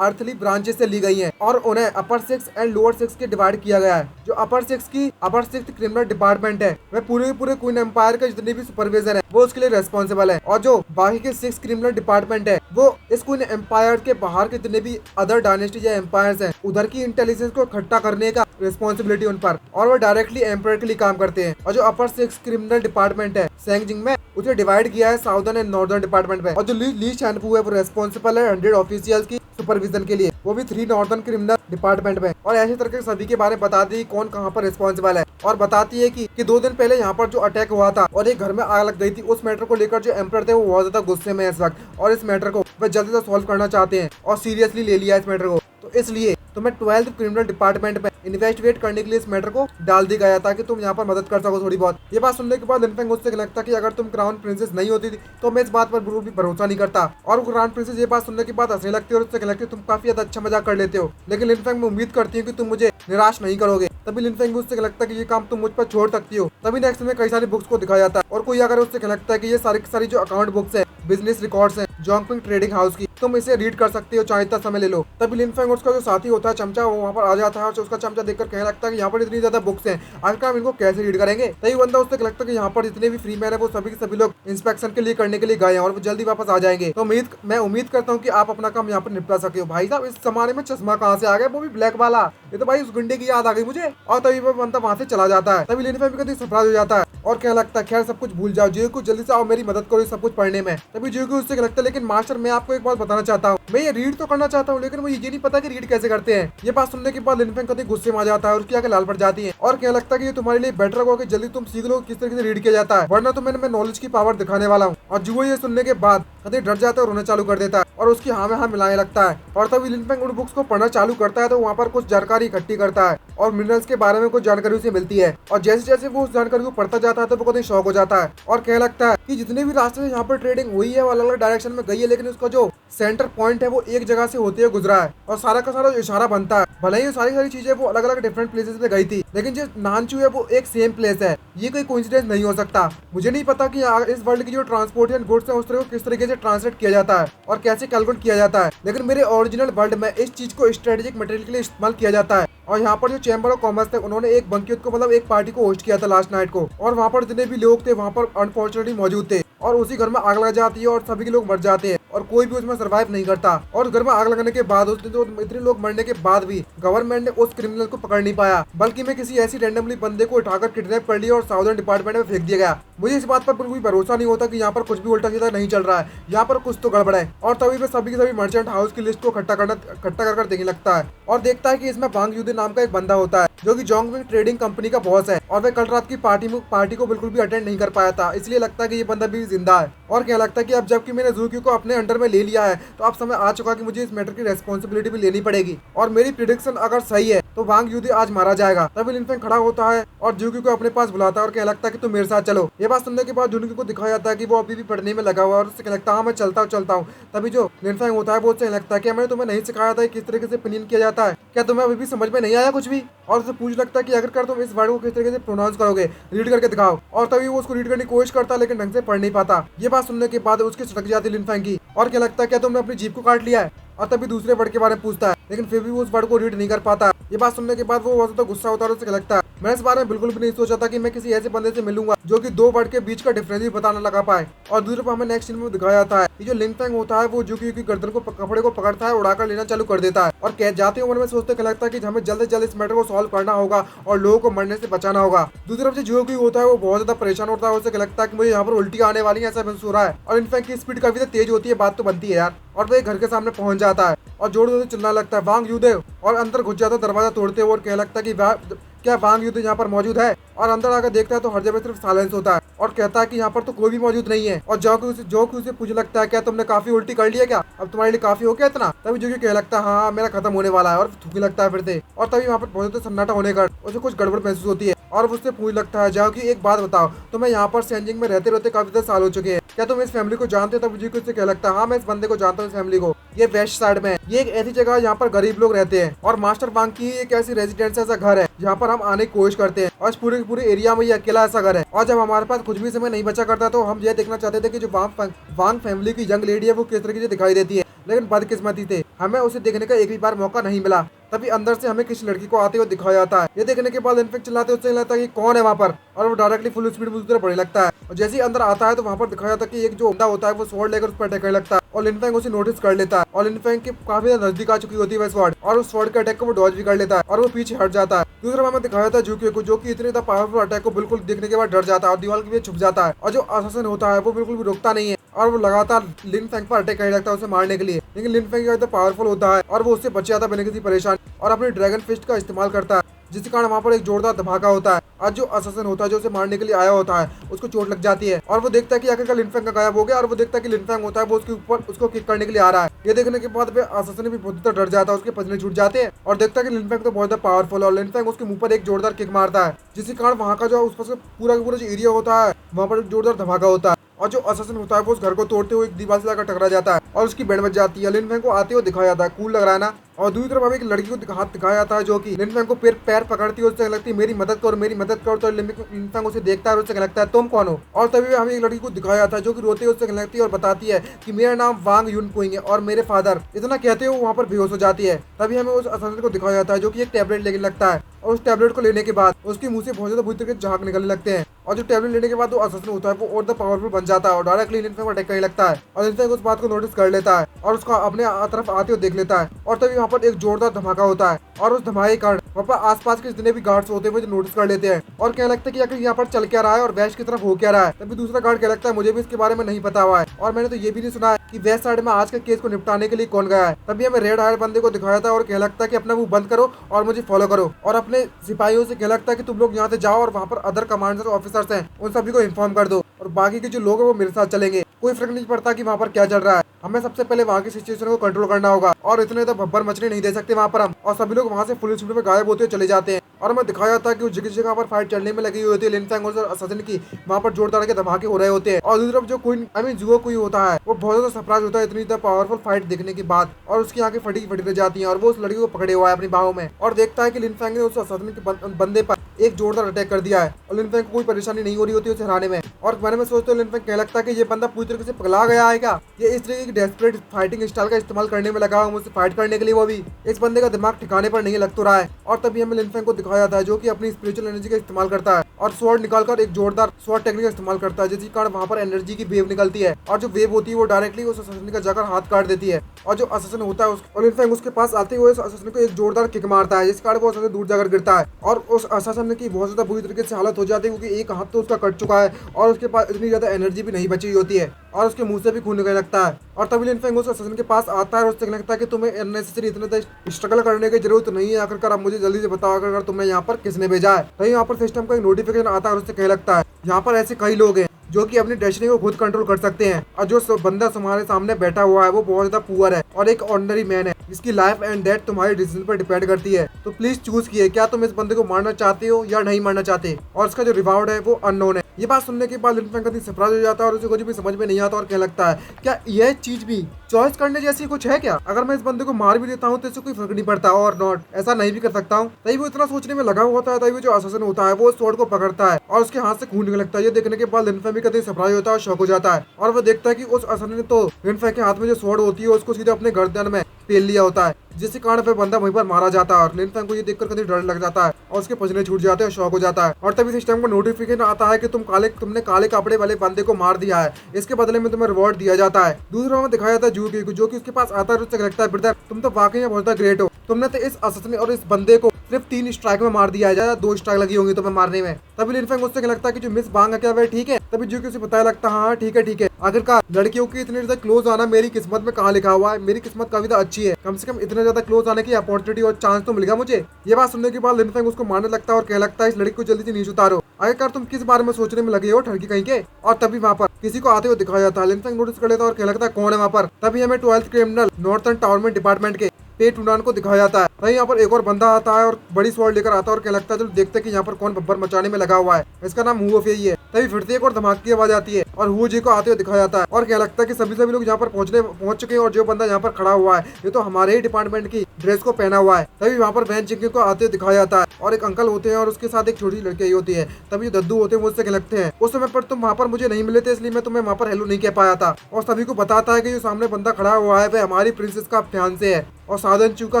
अर्थली ब्रांचेस से ली गई हैं और उन्हें अपर 6 एंड लोअर 6 के डिवाइड किया गया है। जो अपर 6 क्रिमिनल डिपार्टमेंट है वह पूरे क्वीन एम्पायर के जितने भी सुपरविजन है वो उसके लिए रेस्पॉन्सिबल है, और जो बाकी के 6 क्रिमिनल डिपार्टमेंट है वो इस क्वीन एम्पायर के बाहर के जितने भी अदर डायनेस्टी या एम्पायर्स हैं उधर की इंटेलिजेंस को इकट्ठा करने का रिस्पॉन्सिबिलिटी उन पर, और वो डायरेक्टली एम्पायर के लिए काम करते हैं। और जो अपर 6 क्रिमिनल डिपार्टमेंट है सेंगजिंग में उसे डिवाइड किया है साउदर्न एंड नॉर्दर्न डिपार्टमेंट में, और जो ली शैनफू है वो रेस्पॉन्सिबल है 100 ऑफिशियल्स की सुपरविजन के लिए, वो भी 3 नॉर्दर्न क्रिमिनल डिपार्टमेंट में। और ऐसे तरह के सभी के बारे में बताती है कौन कहाँ पर रिस्पॉन्सिबल है, और बताती है कि 2 दिन पहले यहाँ पर जो अटैक हुआ था और एक घर में आग लग गई थी, उस मैटर को लेकर जो एम्परर थे वो बहुत ज्यादा गुस्से में है इस वक्त, और इस मैटर को वह जल्दी से सॉल्व करना चाहते हैं और सीरियसली ले लिया इस मैटर को। तो इसलिए तुम्हें 12 क्रिमिनल डिपार्टमेंट में इन्वेस्टिगेट करने के लिए इस मैटर को डाल दी गया ताकि तुम यहाँ पर मदद कर सको थोड़ी बहुत। ये बात सुनने के बाद लिनफेंग उससे लगता कि अगर तुम क्राउन प्रिंसेस नहीं होती थी तो मैं इस बात पर बिल्कुल भी भरोसा नहीं करता। और वो क्राउन प्रिंसेस ये बात सुनने के बाद हंसने लगती है और उससे लगती है तुम काफी ज्यादा अच्छा मजाक कर लेते हो, लेकिन लिनफेंग मैं उम्मीद करती हूँ कि तुम मुझे निराश नहीं करोगे। तभी लिनफेंग उससे लगता है कि ये काम तुम मुझ पर छोड़ सकती हो। तभी नेक्स्ट में कई सारी बुक्स को दिखाया जाता है और कोई अगर उससे लगता है कि ये सारी जो अकाउंट बुक्स है बिजनेस रिकॉर्ड्स हैं जोंगपिंग ट्रेडिंग हाउस की, तुम इसे रीड कर सकते हो चाहे इतना समय ले लो। तभी लिनफेंग उसका जो साथी होता है चमचा वो वहाँ पर आ जाता है और उसका चमचा देखकर कहने लगता है कि यहाँ पर इतनी ज्यादा बुक्स हैं आखिरकार हम इनको कैसे रीड करेंगे। तभी बंदा उससे लगता है कि यहाँ पर जितने भी फ्री मैन है वो सभी लोग इंस्पेक्शन के लिए करने के लिए गए हैं और वो जल्दी वापस आ जाएंगे। तो मैं उम्मीद करता हूँ कि आप अपना काम यहाँ पर निपटा सके हो। भाई साहब इस जमाने में चश्मा कहाँ से आ गया, वो भी ब्लैक वाला, ये तो भाई उस गुंडे की याद आ गई मुझे। और तभी वो बंदा वहाँ से चला जाता है। तभी लिनफेंग भी सरप्राइज हो जाता है और क्या लगता है, खैर सब कुछ भूल जाओ, जियो को जल्दी से आओ, मेरी मदद करो सब कुछ पढ़ने में। तभी जियो को उससे लगता है, लेकिन मास्टर मैं आपको एक बात बताना चाहता हूँ, मैं ये रीड तो करना चाहता हूँ, लेकिन मुझे ये नहीं पता कि रीड कैसे करते हैं। ये बात सुनने के बाद लिनफेंग कभी गुस्से में आ जाता है और उसकी आंखें लाल पड़ जाती है और क्या लगता है कि ये तुम्हारे लिए बेटर होगा कि जल्दी तुम सीख लो किस तरीके से रीड किया जाता है, वरना तो मैं नॉलेज की पावर दिखाने वाला हूँ। और जियो ये सुनने के बाद कभी डर जाता है और रोना चालू कर देता है और उसकी हाँ में हाँ मिलाने लगता है। और तभी लिनफेंग उन बुक्स को पढ़ना चालू करता है तो वहाँ पर कुछ जानकारी इकट्ठी करता है और मिनरल्स के बारे में कुछ जानकारी उसे मिलती है। और जैसे जैसे वो उस जानकारी को पढ़ता जाता है तो वो कभी शौक हो जाता है और कहने लगता है कि जितने भी रास्ते से यहाँ पर ट्रेडिंग हुई है वो अलग अलग डायरेक्शन में गई है, लेकिन उसका जो सेंटर पॉइंट है वो एक जगह से होते हुए गुजरा है और सारा का सारा इशारा बनता है। भले ही सारी चीजें वो अलग अलग डिफरेंट प्लेसेस पे गई थी, लेकिन जो नानचू है वो एक सेम प्लेस है। ये कोई कोइंसिडेंस नहीं हो सकता। मुझे नहीं पता कि इस वर्ल्ड की जो ट्रांसपोर्टेशन गुड्स है उस तरह को किस तरीके से ट्रांसलेट किया जाता है और कैसे कैलकुलेट किया जाता है, लेकिन मेरे ओरिजिनल वर्ल्ड में इस चीज को स्ट्रेटेजिक मटेरियल के लिए इस्तेमाल किया जाता है। और यहाँ पर जो चैम्बर ऑफ कॉमर्स थे उन्होंने एक बंक्वेट को मतलब एक पार्टी को होस्ट किया था लास्ट नाइट को, और वहाँ पर जितने भी लोग थे वहाँ पर अनफॉर्चुनेटली मौजूद थे और उसी घर में आग लग जाती है और सभी के लोग मर जाते हैं और कोई भी उसमें सर्वाइव नहीं करता। और घर में आग लगने के बाद उस तो इतने लोग मरने के बाद भी गवर्नमेंट ने उस क्रिमिनल को पकड़ नहीं पाया, बल्कि मैं किसी ऐसी रैंडमली बंदे को उठाकर किडनैप कर लिया और साउदर्न डिपार्टमेंट में फेंक दिया गया। मुझे इस बात पर बिल्कुल भरोसा नहीं होता कि यहाँ पर कुछ भी उल्टा सीधा नहीं चल रहा है, यहाँ पर कुछ तो गड़बड़ है। और तभी मैं सभी के सभी मर्चेंट हाउस की लिस्ट को इकट्ठा कर देखने लगता है और देखता है कि इसमें वांग यूदे नाम का एक बंदा होता है जो कि जोंगविंग ट्रेडिंग कंपनी का बॉस है और वह कल रात की पार्टी को बिल्कुल भी अटेंड नहीं कर पाया था, इसलिए लगता है कि ये बंदा भी जिंदा है। और क्या लगता है कि अब जबकि मैंने ज़ूक्यू को अपने अंडर में ले लिया है तो अब समय आ चुका कि मुझे इस मैटर की रेस्पॉन्सिबिलिटी भी लेनी पड़ेगी और मेरी प्रिडिक्शन अगर सही है तो वांग यूदे आज मारा जाएगा। तभी लिनफेंग खड़ा होता है और जूक्यू को अपने पास बुलाता है और क्या लगता है कि तुम मेरे साथ चलो। ये बात सुनने के बाद जूक्यू को दिखाया जाता है कि वो अभी भी पढ़ने में लगा हुआ है और उससे क्या लगता है हाँ मैं चलता हूँ। तभी जो लिनफेंग होता है वो उससे लगता है कि मैंने तुम्हें नहीं सिखाया था किस तरीके से पिनियन किया जाता है, क्या तुम्हें अभी भी समझ में नहीं आया कुछ भी। और उसे पूछ लगता है कि अगर कर तुम इस वर्ड को किस तरीके से प्रोनाउंस करोगे, रीड करके दिखाओ। और तभी वो उसको रीड करने की कोशिश करता है लेकिन ढंग से पढ़ नहीं पाता। ये बात सुनने के बाद उसकी सटक जाती लिनफेंग की और क्या लगता है क्या तुमने अपनी जीप को काट लिया है। और तभी दूसरे वर्ड के बारे में पूछता है लेकिन फिर भी वो उस वर्ड को रीड नहीं कर पाता। ये बात सुनने के बाद वो बहुत ज्यादा गुस्सा होता है और उसे लगता है मैं इस बारे में बिल्कुल भी नहीं सोचा था कि मैं किसी ऐसे बंदे से मिलूंगा जो कि दो वर्ड के बीच का डिफरेंस भी पता न लगा पाए। और दूसरे पर हमें नेक्स्ट सीन में दिखाया जाता है कि जो लिनफेंग होता है वो जूक्यू की गर्दन को कपड़े को पकड़ता है, उड़ाकर लेना चालू कर देता है और कह जाते उम्र में सोचते लगता है कि हमें जल्द से जल्द इस मैटर को सॉल्व करना होगा और लोगों को मरने से बचाना होगा। दूसरी तरफ से जूक्यू होता है वो बहुत ज्यादा परेशान होता है, उसे लगता है कि मुझे यहाँ पर उल्टी आने वाली है ऐसा महसूस हो रहा है। और लिनफेंग की स्पीड काफी तेज होती है, बात तो बनती है यार। और वो एक घर के सामने पहुंच जाता है और जोर जोर से चिल्लाने लगता है वांग यूदे, और अंदर घुस जाता है दरवाजा तोड़ते हुए और कह लगता है कि क्या वांग यूदे यहाँ पर मौजूद है। और अंदर आकर देखता है तो हर जगह सिर्फ साइलेंस होता है और कहता है कि यहाँ पर तो कोई भी मौजूद नहीं है। और जोक्यू उसे पूछ लगता है क्या तुमने काफी उल्टी कर लिया, क्या अब तुम्हारे लिए काफी हो गया इतना। तभी जोक्यू कह लगता है हाँ मेरा खत्म होने वाला है और थूकने लगता है फिर से। और तभी वहाँ पर बहुत सन्नाटा होने का उसे कुछ गड़बड़ महसूस होती है और उससे पूछ लगता है जाओ कि एक बात बताओ, तुम्हें यहाँ पर सेंजिंग में रहते रहते काफी साल हो चुके हैं, क्या तुम इस फैमिली को जानते हो। तब जोक्यू से कह लगता है हाँ मैं इस बंदे को जानता हूँ, इस फैमिली को। ये वेस्ट साइड में है, ये एक ऐसी जगह है जहाँ पर गरीब लोग रहते हैं और मास्टर वांग की एक ऐसी रेजिडेंस ऐसा घर है जहाँ पर हम आने की कोशिश करते हैं और इस पूरे एरिया में ये अकेला ऐसा घर है। और जब हमारे पास कुछ भी समय नहीं बचा करता तो हम ये देखना चाहते थे कि जो वांग फैमिली की यंग लेडी है वो किस तरीके से दिखाई देती है, लेकिन बदकिस्मती से हमें उसे देखने का एक भी बार मौका नहीं मिला। तभी अंदर से हमें किसी लड़की को आते हुए दिखाया जाता है। ये देखने के बाद लिनफेंग चिल्लाते उससे लगता है कि कौन है वहाँ पर, और वो डायरेक्टली फुल स्पीड में उसकी तरफ बढ़ने लगता है। और जैसे ही अंदर आता है तो वहाँ पर दिखाया जाता है कि एक जो बंदा होता है वो स्वॉर्ड लेकर उस पर अटैक करने लगता है और लिनफेंग उसे नोटिस कर लेता है और लिनफेंग के काफी ज्यादा नजदीक आ चुकी होती है स्वॉर्ड, और उस स्वॉर्ड के अटैक को वो डॉज भी कर लेता है और वो पीछे हट जाता है। दूसरा हमें दिखाया था जूक्यू को जो कि इतने पावरफुल अटैक को बिल्कुल देखने के बाद डर जाता है और दीवार के पीछे छुप जाता है। और जो असासिन होता है वो बिल्कुल भी रुकता नहीं है और वो लगातार लिनफेंग पर अटैक करने लगता है उसे मारने के लिए, लेकिन लिनफेंग ज्यादा पावरफुल होता है और वो उससे बच जाता है बिना किसी परेशान और अपने ड्रैगन फिस्ट का इस्तेमाल करता है, जिसके कारण वहाँ पर एक जोरदार धमाका होता है और जो असासिन होता है जो उसे मारने के लिए आया होता है उसको चोट लग जाती है और वो देखता है कि आखिरकार लिनफेंग का गायब हो गया और वो देखता है कि लिनफेंग होता है वो उसके ऊपर उसको किक करने के लिए आ रहा है। ये देखने के बाद असासिन भी बहुत डर जाता है, उसके पसीने छूट जाते हैं और देखता है कि लिनफेंग तो बहुत ज्यादा पावरफुल है और लिनफेंग उसके मुंह पर एक जोरदार किक मारता है, जिसके कारण वहाँ का जो उस पर पूरा जो एरिया होता है वहाँ पर जोरदार धमाका होता है और जो असासिन होता है वो उस घर को तोड़ते हुए एक दीवार से लाकर टकरा जाता है और उसकी बैंड बच जाती है। लिनफेंग को आते हुए दिखाया जाता है, कूल लग रहा है ना। और दूसरी तरफ हमें एक लड़की को हाथ दिखाया जाता है जो कि लिनफेंग को पैर पकड़ती है, उससे लगती है मेरी मदद करो। तो लिनफेंग उसे देखता है और उससे लगता है तुम कौन हो। और तभी हमें एक लड़की को दिखाया जाता है जो कि रोती है, उससे लगती है और बताती है कि मेरा नाम वांग यूनकुइंग है और मेरे फादर। इतना कहते हुए वहाँ पर बेहोश हो जाती है। तभी हमें उस असासिन को दिखाया जाता है जो कि एक टैबलेट लेने लगता है और उस टैबलेट को लेने के बाद उसके मुंह से बहुत ज्यादा बुरी तरीके से झाग निकलने लगते हैं और जो टैबलेट लेने के बाद वो असासिन होता है वो और द पावरफुल बन जाता है और डायरेक्टली लिनफेंग को अटैक करने लगता है और लिनफेंग उस बात को नोटिस कर लेता है और उसका अपने तरफ आते हुए देख लेता है। और तभी वहाँ पर एक जोरदार धमाका होता है और उस धमाके के कारण वहाँ पर आसपास के जितने भी गार्ड्स होते हैं मुझे नोटिस कर लेते हैं और क्या लगता है कि आखिर यहाँ पर चल क्या रहा है और वैश की तरफ हो क्या रहा है। तभी दूसरा गार्ड क्या लगता है मुझे भी इसके बारे में नहीं पता हुआ है और मैंने तो ये भी नहीं सुना है कि वेस्ट साइड में आज के केस को निपटाने के लिए कौन गया है। तभी हमें रेड हायर बंदे को दिखाया था और क्या लगता है कि अपना मुंह बंद करो और मुझे फॉलो करो और अपने सिपाहियों से क्या लगता है कि तुम लोग यहाँ से जाओ और वहाँ पर अदर कमांडर ऑफिसर्स हैं उन सभी को इन्फॉर्म कर दो और बाकी के जो लोग हैं वो मेरे साथ चलेंगे। कोई फर्क नहीं पड़ता कि वहाँ पर क्या चल रहा है, हमें सबसे पहले वहाँ की सिचुएशन को कंट्रोल करना होगा और इतने तो भब्बर मचने नहीं दे सकते वहाँ पर हम। और सभी लोग वहाँ से फुल स्पीड में गायब होते चले जाते हैं और हमें दिखाया था कि उस जगह जगह पर फाइट चलने में लगी हुई होती है लिन फैंग और असजन की, वहाँ पर जोरदार के धमाके हो रहे होते हैं। और दूसरी तरफ जो क्वीन जुओ कुई होता है वो बहुत ज्यादा सरप्राइज होता है इतनी पावरफुल फाइट देखने के बाद और उसकी आंखें फटी फटी रह जाती हैं और वो उस लड़की को पकड़े हुआ है अपनी बाहों में और देखता है कि लिन फैंग ने उस असजन के बंदे पर एक जोरदार अटैक कर दिया है और लिन फैंग को कोई परेशानी नहीं हो रही होती उसे हराने में। और मैंने में सोचते लिन फैंग कहने लगता है कि ये बंदा पूरी तरीके से पगला गया है क्या, ये इस तरीके की डेस्परेट फाइटिंग स्टाइल का इस्तेमाल करने में लगा मुझसे फाइट करने के लिए, वो भी इस बंदे का दिमाग ठिकाने पर नहीं लग तो रहा है। और तभी हमें लिन फैंग को दिखाया जाता है जो कि अपनी स्पिरिचुअल एनर्जी का इस्तेमाल करता है और स्वॉर्ड निकालकर एक जोरदार स्वॉर्ड टेक्निक का इस्तेमाल करता है जिसके कारण वहाँ पर एनर्जी की वेव निकलती है और जो वेव होती है वो डायरेक्टली उस असैसिन का जाकर हाथ काट देती है और जो असैसिन होता है और लिन फैंग उसके पास आते हुए उस असैसिन को एक जोरदार किक मारता है जिस कारण वो असैसिन दूर जाकर गिरता है और उस असैसिन की बहुत ज्यादा बुरी तरीके से हालत हो जाती है क्योंकि एक हाथ तो उसका कट चुका है और उसके पास इतनी ज्यादा एनर्जी भी नहीं बची होती है और उसके मुंह से भी खून निकलने लगता है। और तभी लिन फैंग उस असैसिन के पास आता है और उससे लगता है कि तुम्हें अननेसेसरी इतने स्ट्रगल करने की जरूरत नहीं है, आखिरकार अब मुझे जल्दी से बताओ अगर तुम्हें यहाँ पर किसने भेजा है। तो यहाँ पर सिस्टम का एक नोटिफिकेशन आता है और उससे कह लगता है यहाँ पर ऐसे कई लोग हैं जो कि अपनी डेस्टिनी को खुद कंट्रोल कर सकते हैं और जो बंदा तुम्हारे सामने बैठा हुआ है वो बहुत ज्यादा पुअर है और एक ऑर्डिनरी मैन है जिसकी लाइफ एंड डेथ तुम्हारे डिसीजन पर डिपेंड करती है। तो प्लीज चूज किए क्या तुम इस बंदे को मारना चाहते हो या नहीं मारना चाहते और इसका जो रिवॉर्ड है वो अननोन है। ये बात सुनने के बाद लिन फैंग कभी सरप्राइज हो जाता है और उसे कुछ भी समझ में नहीं आता और क्या लगता है क्या यह चीज भी चॉइस करने जैसी कुछ है क्या, अगर मैं इस बंदे को मार भी देता हूँ तो इससे कोई फर्क नहीं पड़ता और नॉट ऐसा नहीं भी कर सकता हूँ। तभी वो इतना सोचने में लगा होता है तभी जो असैसिन होता है वो स्वॉर्ड को पकड़ता है और उसके हाथ से खून निकलने लगता है। ये देखने के बाद लिन फैंग भी कभी सरप्राइज होता है और शॉक हो जाता है और वो देखता है कि उस असैसिन ने तो लिन फैंग के हाथ में जो स्वॉर्ड होती है उसको सीधे अपने गर्दन में पेल लिया होता है जिसके कारण फिर बंदा वहीं पर मारा जाता है और लिन फैंग को ये देखकर कभी डर लग जाता है और उसके पसीने छूट जाते हैं और शॉक हो जाता है। और तभी सिस्टम को नोटिफिकेशन आता है कि तुमने काले कपड़े वाले बंदे को मार दिया है, इसके बदले में तुम्हें रिवॉर्ड दिया जाता है। दूसरा में दिखाया जाता है जू की जो कि उसके पास आता है और उससे लगता है ब्रदर तुम तो वाकई में बहुत ग्रेट हो, तुमने तो इस असैसिन और इस बंदे को सिर्फ 3 स्ट्राइक में मार दिया है, ज्यादा 2 स्ट्राइक लगी होंगी तुम्हें मारने में। तभी लिन फैंग उससे लगता है कि जो मिस बांग है क्या वह ठीक है। तभी जू की उसे बताया लगता है हाँ ठीक है आखिरकार लड़कियों की इतने ज्यादा क्लोज आना मेरी किस्मत में कहाँ लिखा हुआ है, मेरी किस्मत काफी अच्छी है, कम से कम इतने ज्यादा क्लोज आने की अपॉर्चुनिटी और चांस तो मिल गया मुझे। ये बात सुनने के बाद लिन फैंग उसको मारने लगता है और कहने लगता है इस लड़की को जल्दी से नीचे उतारो, आखिरकार तुम किस बारे में सोचने में लगे हो ठरकी कहीं के। और तभी वहाँ पर किसी को आते हुए दिखाया जाता है, लिन फैंग नोटिस कर लेता है और कहने लगता है कौन है वहाँ पर। तभी हमें 12th क्रिमिनल नॉर्थर्न टावरमेंट डिपार्टमेंट के पे टूडान को दिखाया जाता है। वहीं यहाँ पर एक और बंदा आता है और बड़ी स्वॉर्ड लेकर आता है और क्या लगता है चलो देखते हैं कि यहाँ पर कौन बब्बर मचाने में लगा हुआ है, इसका नाम हुओ फेई है। तभी फिर से एक और धमाके की आवाज आती है और हुओ जी को आते हुए दिखाया जाता है और क्या लगता है कि सभी लोग यहाँ पर पहुंच चुके हैं और जो बंदा यहाँ पर खड़ा हुआ है ये तो हमारे ही डिपार्टमेंट की ड्रेस को पहना हुआ है। तभी वहाँ पर वैन चिंकिंग को आते हुए दिखाया जाता है और एक अंकल होते हैं और उसके साथ एक छोटी लड़की होती है। तभी जो दद्दू होते हैं मुझसे लगते हैं उस समय पर तुम वहाँ पर मुझे नहीं मिले थे इसलिए मैं तुम्हें वहाँ पर हेलो नहीं कह पाया था और सभी को बताता है कि जो सामने बंदा खड़ा हुआ है वह हमारी प्रिंसेस का फियांसे है और साधन चू का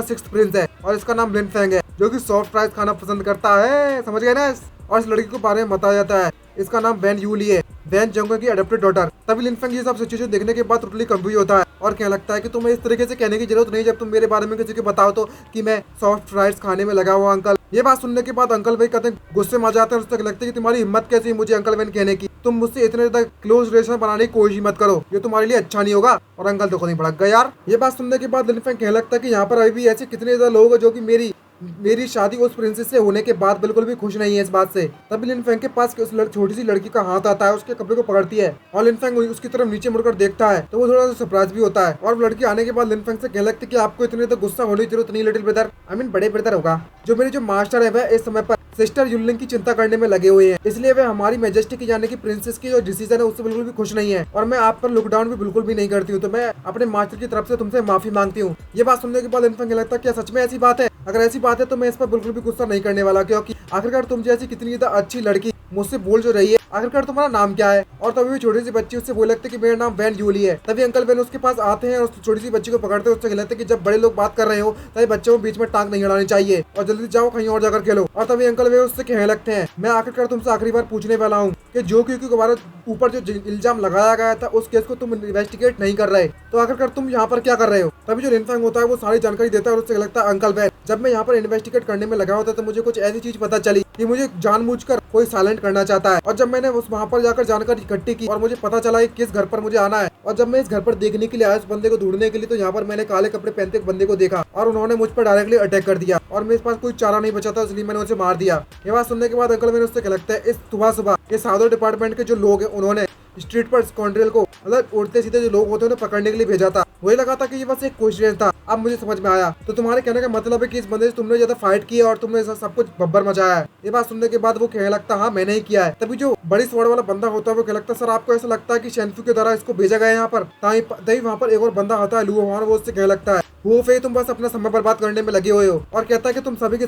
6th प्रिंस है और इसका नाम लिन फैंग है जो कि सॉफ्ट राइस खाना पसंद करता है, समझ गए ना। और इस लड़की के बारे में बताया जाता है इसका नाम वैन यूली है, वैन जंगो की अडॉप्टेड डॉटर। तभी लिन फैंग ये सब सिचुएशन देखने के बाद टोटली कंफ्यूज होता है और क्या लगता है कि तुम्हें इस तरीके से कहने की जरूरत नहीं जब तुम मेरे बारे में किसी को बताओ तो कि मैं सॉफ्ट राइस खाने में लगा हुआ अंकल। ये बात सुनने के बाद अंकल भाई कहते हैं गुस्से में आ जाते हैं और उससे लगता है कि तुम्हारी हिम्मत कैसी है मुझे अंकल वैन कहने की, तुम मुझसे इतने ज्यादा क्लोज रिलेशन बनाने की कोशिश मत करो, ये तुम्हारे लिए अच्छा नहीं होगा। और अंकल तो खुद ही भड़क गए यार। ये बात सुनने के बाद लिन फैंग कहने लगता है कि यहाँ पर अभी भी ऐसे कितने ज्यादा लोग हैं जो कि मेरी शादी उस प्रिंसेस से होने के बाद बिल्कुल भी खुश नहीं है इस बात से। तभी लिन फैंग के पास उस छोटी सी लड़की का हाथ आता है, उसके कपड़े को पकड़ती है और लिन फैंग उसकी तरफ नीचे मुड़कर देखता है तो वो थोड़ा सा सरप्राइज भी होता है। और लड़की आने के बाद लिन फैंग से कहने लगती है कि आपको इतने तो गुस्सा होने की जरूरत नहीं लिटिल ब्रदर, आई मीन बड़े ब्रदर होगा, जो मेरे जो मास्टर है वह इस समय पर सिस्टर युलिंग की चिंता करने में लगे हुए हैं, इसलिए वे हमारी मेजेस्टी की यानी कि प्रिंसेस की जो डिसीजन है उससे बिल्कुल भी खुश नहीं है और मैं आप पर लुकडाउन भी बिल्कुल भी नहीं करती हूँ, तो मैं अपने मास्टर की तरफ से तुमसे माफी मांगती हूँ। ये बात सुनने के बाद लिन फैंग को लगता है क्या सच में ऐसी बात है, अगर ऐसी बात है तो मैं इस पर बिल्कुल भी गुस्सा नहीं करने वाला, क्योंकि आखिरकार तुम जैसी कितनी अच्छी लड़की मुझसे बोल जो रही है आखिरकार तुम्हारा नाम क्या है। और तभी छोटी सी बच्ची उससे बोल लगती कि मेरा नाम वैन जूली है। तभी अंकल वैन उसके पास आते हैं और उस छोटी सी बच्ची को पकड़ते हैं, उससे कहते हैं कि जब बड़े लोग बात कर रहे हो तभी बच्चों को बीच में टांग नहीं अड़ानी चाहिए और जल्दी जाओ कहीं और जाकर खेलो। और तभी अंकल वैन उससे कहने लगते हैं, मैं आखिरकार तुमसे आखिरी बार पूछने वाला हूँ कि जो क्योंकि तुम्हारे ऊपर जो इल्जाम लगाया गया था उस केस को तुम इन्वेस्टिगेट नहीं कर रहे, तो आखिरकार तुम यहाँ पर क्या कर रहे हो। तभी जो लिन फेंग होता है वो सारी जानकारी देता है और उससे लगता है अंकल वैन, जब मैं यहाँ पर इन्वेस्टिगेट करने में लगा होता तो मुझे कुछ ऐसी चीज पता चली कि मुझे जानबूझकर कोई साइलेंट करना चाहता है। और जब मैंने उस वहाँ पर जाकर जानकारी इकट्ठी की और मुझे पता चला कि किस घर पर मुझे आना है, और जब मैं इस घर पर देखने के लिए आया उस बंदे को ढूंढने के लिए, तो यहाँ पर मैंने काले कपड़े पहनते एक बंदे को देखा और उन्होंने मुझ पर डायरेक्टली अटैक कर दिया और मेरे पास कोई चारा नहीं बचा था, इसलिए मैंने उसे मार दिया। ये बात सुनने के बाद अंकल मैंने उससे लगता है इस सुबह सुबह ये साउदर्न डिपार्टमेंट के जो लोग हैं उन्होंने स्ट्रीट पर स्कॉन्ड्रेल को मतलब उड़ते सीधे जो लोग होते हैं उन्हें पकड़ने के लिए भेजा था। वही लगा था कि ये बस एक कोइंसिडेंस था। अब मुझे समझ में आया, तो तुम्हारे कहने का मतलब है कि इस बंदे से तुमने ज्यादा फाइट की और तुमने सब कुछ बब्बर मचाया है। ये बात सुनने के बाद वो कहने लगता हाँ मैंने ही किया है। तभी जो बड़ी स्वॉर्ड वाला बंदा होता है वो कहने लगता सर आपको ऐसा लगता है कि शेनफू के द्वारा इसको भेजा गया है यहाँ पर। तभी वहाँ पर एक और बंदा होता है लुओ हुआन, वो उससे कहने लगता है वो फे तुम बस अपना समय बर्बाद करने में लगे हुए हो, और कहता है कि तुम सभी के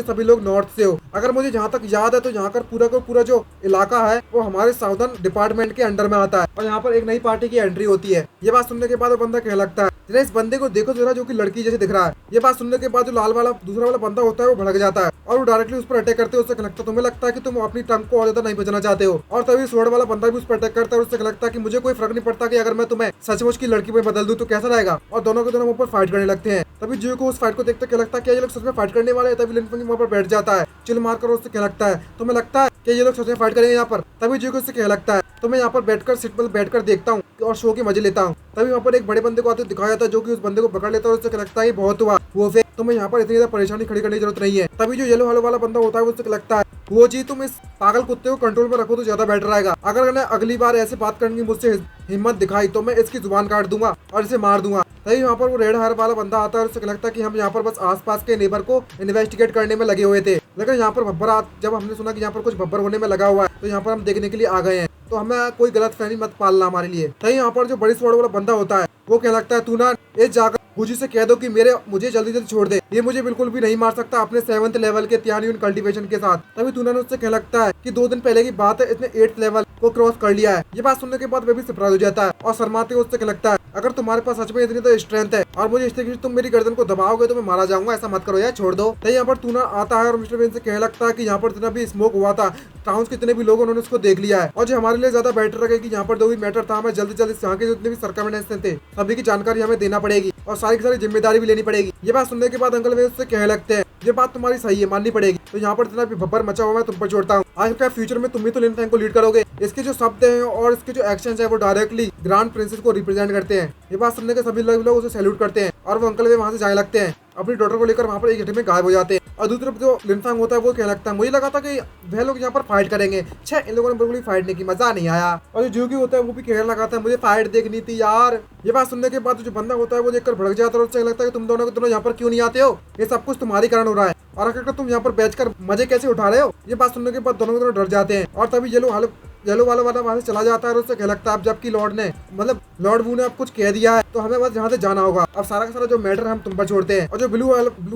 सभी लोग नॉर्थ से हो। अगर मुझे जहाँ तक याद है तो यहाँ पर पूरा का पूरा जो इलाका है वो हमारे साउदर्न डिपार्टमेंट के अंडर में आता है और यहाँ पर एक नई पार्टी की एंट्री होती है। ये बात सुनने के बाद वो बंदा कहने लगता है जरा इस बंदे को देखो जरा जो कि लड़की जैसे दिख रहा है। ये बात सुनने के बाद जो लाल वाला दूसरा वाला बंदा होता है वो भड़क जाता है और वो डायरेक्टली उस पर अटैक करते हैं। उससे लगता है तुम्हें लगता है कि तुम अपनी टंग को और ज्यादा नहीं बचना चाहते हो। और तभी स्वॉर्ड वाला बंदा भी उस पर अटैक करता है और उससे लगता है कि मुझे कोई फर्क नहीं पड़ता कि अगर मैं तुम्हें सचमुच की लड़की में बदल दूं तो कैसा रहेगा। और दोनों के दोनों ऊपर फाइट करने लगते हैं। तभी जो को उस फाइट को देखते क्या लगता है क्या ये लोग सच में फाइट करने वाले हैं। तभी लिन फेंग वहाँ पर बैठ जाता है चिल मारकर, उससे क्या लगता है तुम्हें लगता है कि ये लोग सच में फाइट करेंगे यहाँ पर। तभी जो उससे क्या लगता है तो मैं यहाँ पर बैठकर सीट पर बैठकर देखता हूँ और शो के मजे लेता हूँ। तभी वहाँ पर एक बड़े बंदे को आते दिखाया जाता है जो कि उस बंदे को पकड़ लेता है और उससे लगता है बहुत हुआ वो फेक, तुम्हें यहाँ पर इतनी ज्यादा परेशानी खड़ी करने की जरूरत नहीं है। तभी जो येलो वाला बंदा होता है वो उससे लगता है वो जी तुम इस पागल कुत्ते को कंट्रोल में रखो तो ज्यादा बेटर रहेगा। अगर मैंने अगली बार ऐसे बात करने की मुझसे हिम्मत दिखाई तो मैं इसकी जुबान काट दूंगा और इसे मार दूंगा। तभी वहाँ पर वो रेड हेयर वाला बंदा आता है और उससे लगता है कि हम यहाँ पर बस आसपास के नेबर को इन्वेस्टिगेट करने में लगे हुए थे, लेकिन यहाँ पर भब्बर जब हमने सुना कि यहाँ पर कुछ भब्बर होने में लगा हुआ है तो यहाँ पर हम देखने के लिए आ गए हैं, तो हमें कोई गलत फहमी मत पालना हमारे लिए। तभी यहाँ पर जो बड़ी स्वॉर्ड वाला बंदा होता है वो क्या लगता है तू ना इस जाकर गुजी से कह दो कि मुझे जल्दी जल्दी छोड़ दे, ये मुझे बिल्कुल भी नहीं मार सकता अपने 7th लेवल के त्यान कल्टीवेशन के साथ। तभी तूना ने उससे कह लगता है कि 2 दिन पहले की बात है इसने 8th लेवल को क्रॉस कर लिया है। ये बात सुनने के बाद वे भी सरप्राइज हो जाता है और शर्माते हुए उससे कह लगता है अगर तुम्हारे पास सच में इतनी तो स्ट्रेंथ है और मुझे इस तरीके से तुम मेरी गर्दन को दबाओगे तो मैं मारा जाऊंगा, ऐसा मत करो यार, छोड़ दो। तभी यहाँ पर तूना आता है और मिस्टर बेन से कहने लगता है कि यहाँ पर जितना भी स्मोक हुआ था टाउन के जितने भी लोग उन्होंने उसको देख लिया है और जो हमारे लिए ज्यादा बेटर है कि यहाँ पर जो भी मैटर था हमें जल्दी जल्दी यहाँ के जितने भी सर्कमस्टेंसेस थे सभी की जानकारी हमें देना पड़ेगी और सारी की सारी जिम्मेदारी भी लेनी पड़ेगी। ये बात सुनने के बाद अंकल वे उससे कहने लगते हैं ये बात तुम्हारी सही है, माननी पड़ेगी। तो यहाँ पर जितना भी भब्बर मचा हुआ है तुम पर छोड़ता हूँ। आखिरकार फ्यूचर में तुम ही तो लिन फेंग को लीड करोगे। इसके जो शब्द हैं और इसके जो एक्शन है वो डायरेक्टली ग्रैंड प्रिंसेस को रिप्रेजेंट करते हैं। ये बात सुनने के सभी लोग उसे सैल्यूट करते हैं और वो अंकल वे वहाँ से जाने लगते हैं, अपनी डॉटर को लेकर वहाँ पर एक घंटे में गायब हो जाते हैं। और दूसरी तरफ जो लिन फेंग होता है वो कहने लगता है मुझे लगा था कि वह लोग यहाँ पर फाइट करेंगे, छे इन लोगों ने बिल्कुल ही फाइट नहीं की, मजा नहीं आया। और जो जूगी होता है वो भी कहने लगा था मुझे फाइट देखनी थी यार। ये बात सुनने के बाद जो बंदा होता है वो देखकर भड़क जाता है और उससे लगता है कि तुम दोनों के दोनों यहाँ पर क्यों नहीं आते हो, ये सब कुछ तुम्हारी कारण हो रहा है और आखिरकार तुम यहाँ पर बैठकर मजे कैसे उठा रहे हो। ये बात सुनने के बाद दोनों के दोनों डर जाते हैं और तभी येलो वाला वहां से चला जाता है और उससे कह लगता है अब जबकि लॉर्ड वू ने अब कुछ कह दिया है तो हमें बस यहाँ से जाना होगा, अब सारा का सारा जो मैटर हम तुम पर छोड़ते हैं। और जो ब्लू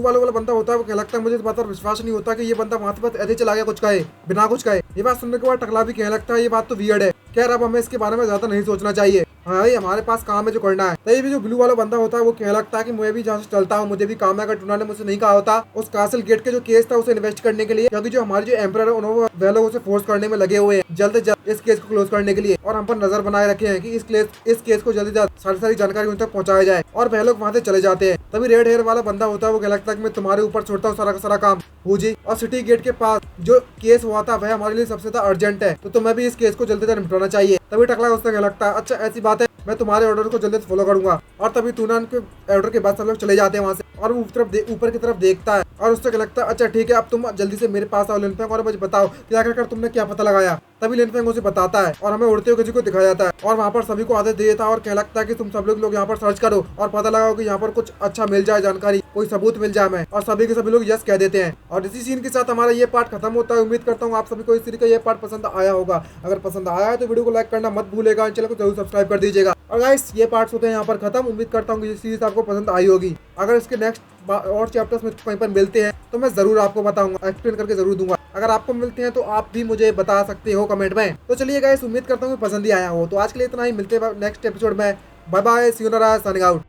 वाला बंदा होता है वो कह लगता है मुझे इस बात पर विश्वास नहीं होता कि ये बंदा वहां से बस ऐसे चला गया कुछ कहे बिना कुछ कहे। ये बात सुनने के बाद टकला भी कहने लगता है ये बात तो वियर्ड है, खैर अब हमें इसके बारे में ज्यादा नहीं सोचना चाहिए, हाँ भाई हमारे पास काम है जो करना है। तभी भी जो ब्लू वाला बंदा होता है वो कहने लगता है कि मैं भी जहाँ से चलता हूँ, मुझे भी काम है। अगर टूना ने मुझसे नहीं कहा होता उस कासल गेट के जो केस था उसे इन्वेस्ट करने के लिए, क्योंकि जो हमारे जो एम्परर है उन्होंने वह लोग उसे फोर्स करने में लगे हुए हैं जल्द से जल्द इस केस को क्लोज करने के लिए, और हम पर नजर बनाए रखे हैं कि इस केस को जल्दी जल्द सारी जानकारी उन तक पहुंचाया जाए। और वह लोग वहाँ से चले जाते हैं। तभी रेड हेयर वाला बंदा होता है वो कह लगता है कि मैं तुम्हारे ऊपर छोड़ता हूँ सारा का सारा काम हो जी, और सिटी गेट के पास जो केस हुआ था वह हमारे लिए सबसे ज्यादा अर्जेंट है, तो तुम्हें भी इस केस को जल्दी से निपटाना चाहिए। तभी टकला उससे कह लगता है अच्छा ऐसी बात है, मैं तुम्हारे ऑर्डर को जल्दी से फॉलो करूंगा। और तभी तूनान के ऑर्डर के बाद सब लोग चले जाते हैं वहाँ से और वो ऊपर की तरफ देखता है और उससे क्या लगता है अच्छा ठीक है अब तुम जल्दी से मेरे पास आओ लिन फेंग और मुझे बताओ कि आखिरकार तुमने क्या पता लगाया। तभी लिन फेंग उसे बताता है और हमें उड़ते हुए किसी को दिखाया जाता है और वहाँ पर सभी को आदेश दिया था और कह लगता है कि तुम सब लोग यहाँ पर सर्च करो और पता लगाओ कि यहाँ पर कुछ अच्छा मिल जाए, जानकारी कोई सबूत मिल जाए हमें। और सभी के सभी लोग यस कह देते हैं और इसी सीन के साथ हमारा ये पार्ट खत्म होता है। उम्मीद करता हूँ आप सभी को इस सीरीज का ये पार्ट पसंद आया होगा। अगर पसंद आया है तो वीडियो को लाइक करना मत भूलेगा, चैनल को जरूर सब्सक्राइब कर दीजिएगा। और गाइस ये पार्ट्स होते हैं यहाँ पर खत्म। उम्मीद करता हूँ कि ये सीरीज आपको पसंद आई होगी। अगर इसके नेक्स्ट और चैप्टर्स में कहीं पर मिलते हैं तो मैं जरूर आपको बताऊंगा, एक्सप्लेन करके जरूर दूंगा। अगर आपको मिलते हैं तो आप भी मुझे बता सकते हो कमेंट में। तो चलिए गाइस, उम्मीद करता हूँ पसंद ही आया हो। तो आज के लिए इतना ही, मिलते हैं नेक्स्ट एपिसोड में। Bye bye, see you, signing out.